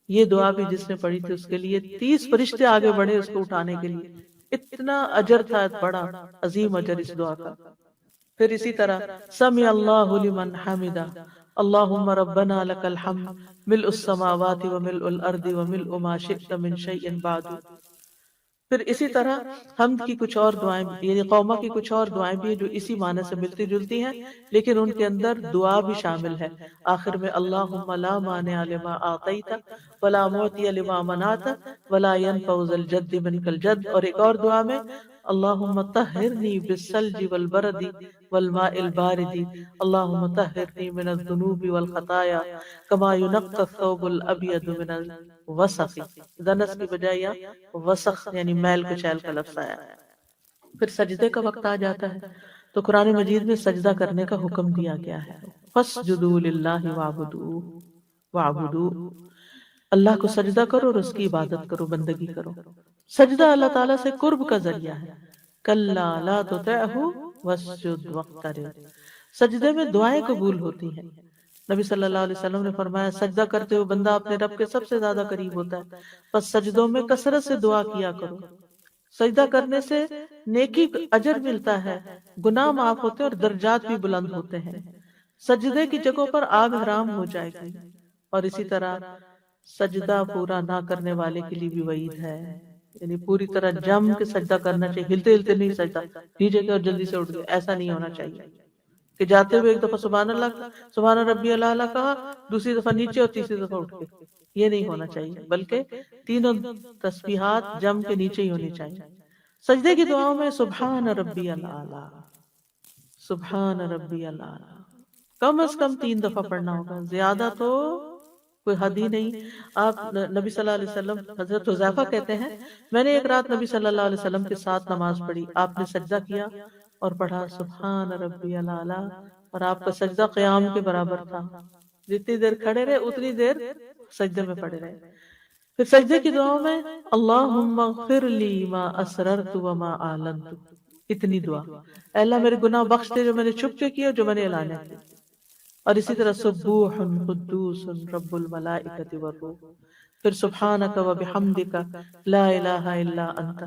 یہ دعا بھی جس نے پڑھی تھی اس کے لیے 30 فرشتے آگے بڑھے اس کو اٹھانے کے لیے، اتنا اجر تھا، بڑا عظیم اجر اس دعا کا۔ پھر اسی طرح سمع اللہ لمن حمدہ اللہم ربنا لک الحمد ملء السماوات وملء الارض وملء ما شئت من شیء بعد۔ پھر اسی طرح حمد کی کچھ اور دعائیں، یعنی قوما کی کچھ اور دعائیں بھی ہیں جو اسی معنی سے ملتی جلتی ہیں، لیکن ان کے اندر دعا بھی شامل ہے۔ آخر میں اللہم لا مانع لما اعطیت ولا معطی لما منعت ولا ينفع ذا الجد منک الجد، اور ایک اور دعا میں اللہم طہرنی بالثلج والبرد والماء البارد اللہم طہرنی من الذنوب والخطایا کما ینقى الثوب الابیض من الوسخ، دنس کی بجائے یہاں وسخ یعنی میل کچیل کا لفظ آیا۔ پھر سجدے کا وقت آ جاتا ہے تو قرآن مجید میں سجدہ کرنے کا حکم دیا گیا ہے، فَاسْجُدُوا لِلَّهِ وَاعْبُدُوا، اللہ کو سجدہ کرو اور اس کی عبادت کرو، بندگی کرو۔ سجدہ اللہ تعالیٰ سے قرب کا ذریعہ ہے، کَلَّا لَا تُطِعْهُ وَاسْجُدْ وَاقْتَرِب، سجدے میں دعائیں قبول ہوتی ہیں۔ نبی صلی اللہ علیہ وسلم نے فرمایا سجدہ کرتے ہوئے بندہ اپنے رب کے سب سے زیادہ قریب ہوتا ہے، پس سجدوں میں کثرت سے دعا کیا کرو۔ سجدہ کرنے سے نیکی اجر ملتا ہے، گناہ معاف ہوتے اور درجات بھی بلند ہوتے ہیں۔ سجدے کی جگہوں پر آگ حرام ہو جائے گی، اور اسی طرح سجدہ پورا نہ کرنے والے کے لیے بھی وعید ہے، یعنی پوری طرح جم کے سجدہ کرنا چاہیے، ہلتے ہلتے نہیں سجدہ، نیچے کے اور جلدی سے اٹھ گئے، ایسا نہیں ہونا چاہیے کہ جاتے ہوئے ایک دفعہ سبحان اللہ سبحان ربی اللہ کہا، دوسری دفعہ نیچے اور تیسری دفعہ اٹھ کے، یہ نہیں ہونا چاہیے، بلکہ تینوں تسبیحات جم کے نیچے ہی ہونی چاہیے۔ سجدے کی دعاؤں میں سبحان ربی الاعلی، سبحان ربی الاعلی کم از کم 3 دفعہ پڑھنا ہوگا، زیادہ تو کوئی حد ہی نہیں۔ آپ نبی صلی اللہ علیہ وسلم، حضرت حذیفہ کہتے ہیں میں نے ایک رات نبی صلی اللہ علیہ وسلم کے ساتھ نماز پڑھی، آپ نے سجدہ کیا اور پڑھا سبحان ربی الاعلی، اور آپ کا سجدہ قیام کے برابر تھا، جتنی دیر کھڑے رہے اتنی دیر سجدے میں پڑے رہے۔ پھر سجدے کی دعاؤں میں اللہم اغفر لی ما اسررت وما اعلنت، اتنی دعا، اے اللہ میرے گناہ بخش دے جو میں نے چھپ کے کیے اور جو میں نے اعلانیہ کیے۔ اور اسی طرح سبوح قدوس رب الملائکۃ والروح، پھر سبحانک وبحمدک لا الہ الا انت،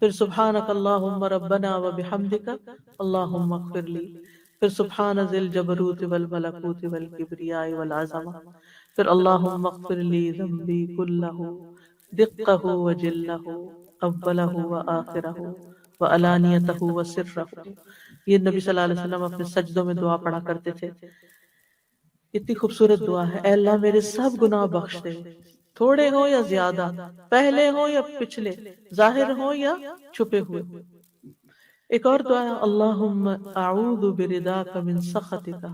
پھر سبحانک اللہم ربنا وبحمدک اللہم اغفر لی، پھر سبحان ذی الجبروت والملکوت والکبریاء والعظمہ، پھر اللہم اغفر لی ذنبی کلہ دقہ وجلہ اولہ وآخرہ وعلانیتہ وسرہ۔ یہ نبی صلی اللہ علیہ وسلم اپنے سجدوں میں دعا پڑھا کرتے تھے۔ اتنی خوبصورت دعا ہے، اے اللہ میرے سب گناہ بخش دے، تھوڑے ہوں یا زیادہ، پہلے ہوں یا پچھلے، ظاہر ہوں یا چھپے ہوئے۔ ایک اور دعا ہے اللہم اعوذ برضاک من سخطک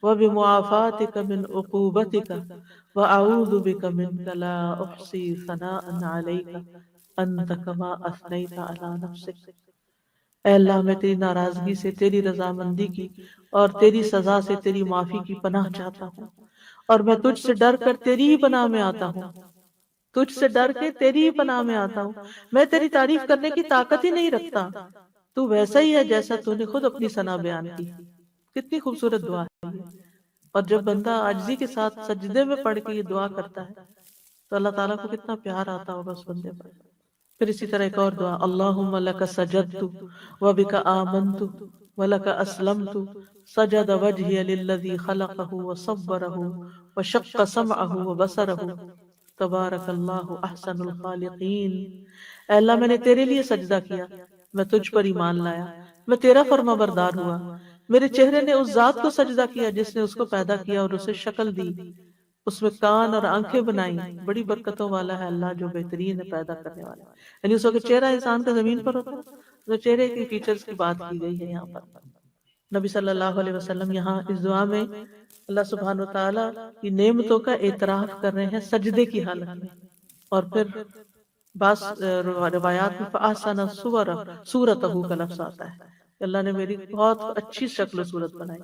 وبمعافاتک من عقوبتک واعوذ بک منک لا احصی ثناء علیک انت کما اثنیت علی نفسک۔ اے اللہ میں تیری ناراضگی سے، تیری رضامندی کی اور تیری سزا سے تیری معافی کی پناہ چاہتا ہوں، اور میں تجھ سے ڈر کر تیری ہی پناہ میں آتا ہوں، تجھ سے ڈر کے تیری ہی پناہ میں آتا ہوں، میں تیری تعریف کرنے کی طاقت ہی نہیں رکھتا، تو ویسا ہی ہے جیسا تو نے خود اپنی ثنا بیان کی۔ کتنی خوبصورت دعا ہے یہ، اور جب بندہ عاجزی کے ساتھ سجدے میں پڑھ کے یہ دعا کرتا ہے تو اللہ تعالیٰ کو کتنا پیار آتا ہوگا اس بندے پر۔ پھر اسی طرح ایک اور دعا اللہم لک سجدت وبک آمنت ولک اسلمت سجد وجہی للذی خلقہ وصورہ وشق سمعہ وبصرہ تبارک اللہ احسن الخالقین۔ اے اللہ میں نے تیرے لیے سجدہ کیا، میں تجھ پر ایمان لایا، میں تیرا فرما بردار ہوا، میرے چہرے نے اس ذات کو سجدہ کیا جس نے اس کو پیدا کیا اور اسے شکل دی، اس میں کان اور آنکھیں بنائیں، بڑی برکتوں والا ہے اللہ جو بہترین ہے پیدا کرنے والا، یعنی اس وقت چہرہ انسان کا زمین پر ہوتا ہے تو چہرے کی فیچرز کی بات کی گئی ہے یہاں پر۔ نبی صلی اللہ علیہ وسلم یہاں اس دعا میں اللہ سبحانہ وتعالی کی نعمتوں کا اعتراف کر رہے ہیں سجدے کی حالت میں، اور پھر بعض روایات میں فَأَحْسَنَ صُورَتَهُ کا لفظ آتا ہے کہ اللہ نے میری بہت اچھی شکل و صورت بنائی۔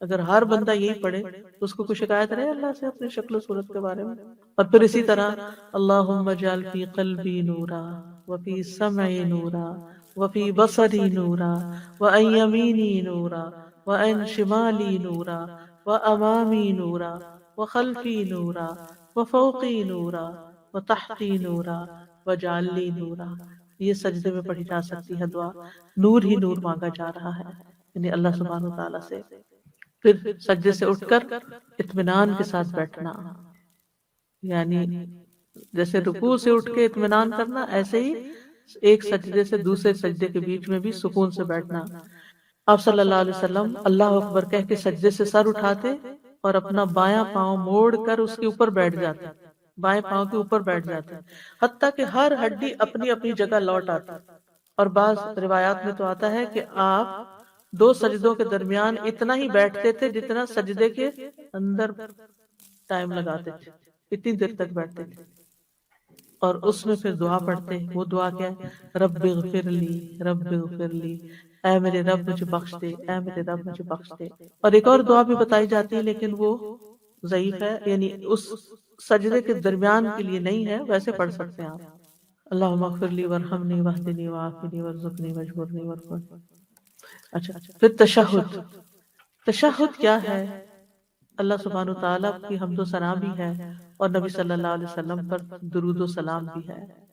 اگر ہر بندہ یہی پڑھے تو اس کو کوئی شکایت رہے اللہ سے اپنی شکل و صورت کے بارے میں؟ اور پھر اسی طرح اللہم اجعل فی قلبی نورا وفی سمعی نورا وفی بصری نورا وعن یمینی نورا وعن شمالی نورا وامامی نورا وخلفی نورا وفوقی نورا وتحتی نورا وجعل لی نورا۔ یہ سجدے میں پڑھی جا سکتی ہے دعا، نور ہی نور مانگا جا رہا ہے یعنی اللہ سبحانہ وتعالی سے۔ پھر سجدے سے اٹھ کر اطمینان کے ساتھ بیٹھنا، یعنی جیسے رکوع سے اٹھ کے اطمینان کرنا، ایسے ہی ایک سجدے سے دوسرے سجدے کے بیچ میں بھی سکون سے بیٹھنا۔ آپ صلی اللہ علیہ وسلم اللہ اکبر کہہ کے سجدے سے سر اٹھاتے اور اپنا بایاں پاؤں موڑ کر اس کے اوپر بیٹھ جاتے، بائیں پاؤں کے اوپر بیٹھ جاتے، حتیٰ کہ ہر ہڈی اپنی اپنی جگہ لوٹ آتی، اور بعض روایات میں تو آتا ہے کہ آپ دو سجدوں کے درمیان اتنا ہی بیٹھتے تھے جتنا سجدے کے اندر ٹائم لگاتے تھے، اتنی دیر تک بیٹھتے تھے، اور اس میں پھر دعا پڑھتے. وہ دعا کیا ہے؟ رب اغفر لی، رب اغفر لی، اے میرے رب مجھے بخش دے، اے میرے رب مجھے بخش دے. اور ایک اور دعا بھی بتائی جاتی ہے لیکن وہ ضعیف ہے، یعنی اس سجدے کے درمیان کے لیے نہیں ہے، ویسے پڑھ سکتے ہیں آپ. اللہم اغفر لی ورحمنی واہدنی وعافنی وارزقنی واجبرنی وارفعني. اچھا، پھر تشہد. تشہد کیا ہے؟ اللہ سبحانہ وتعالیٰ کی حمد و ثنا بھی ہے اور نبی صلی اللہ علیہ وسلم پر درود و سلام بھی ہے.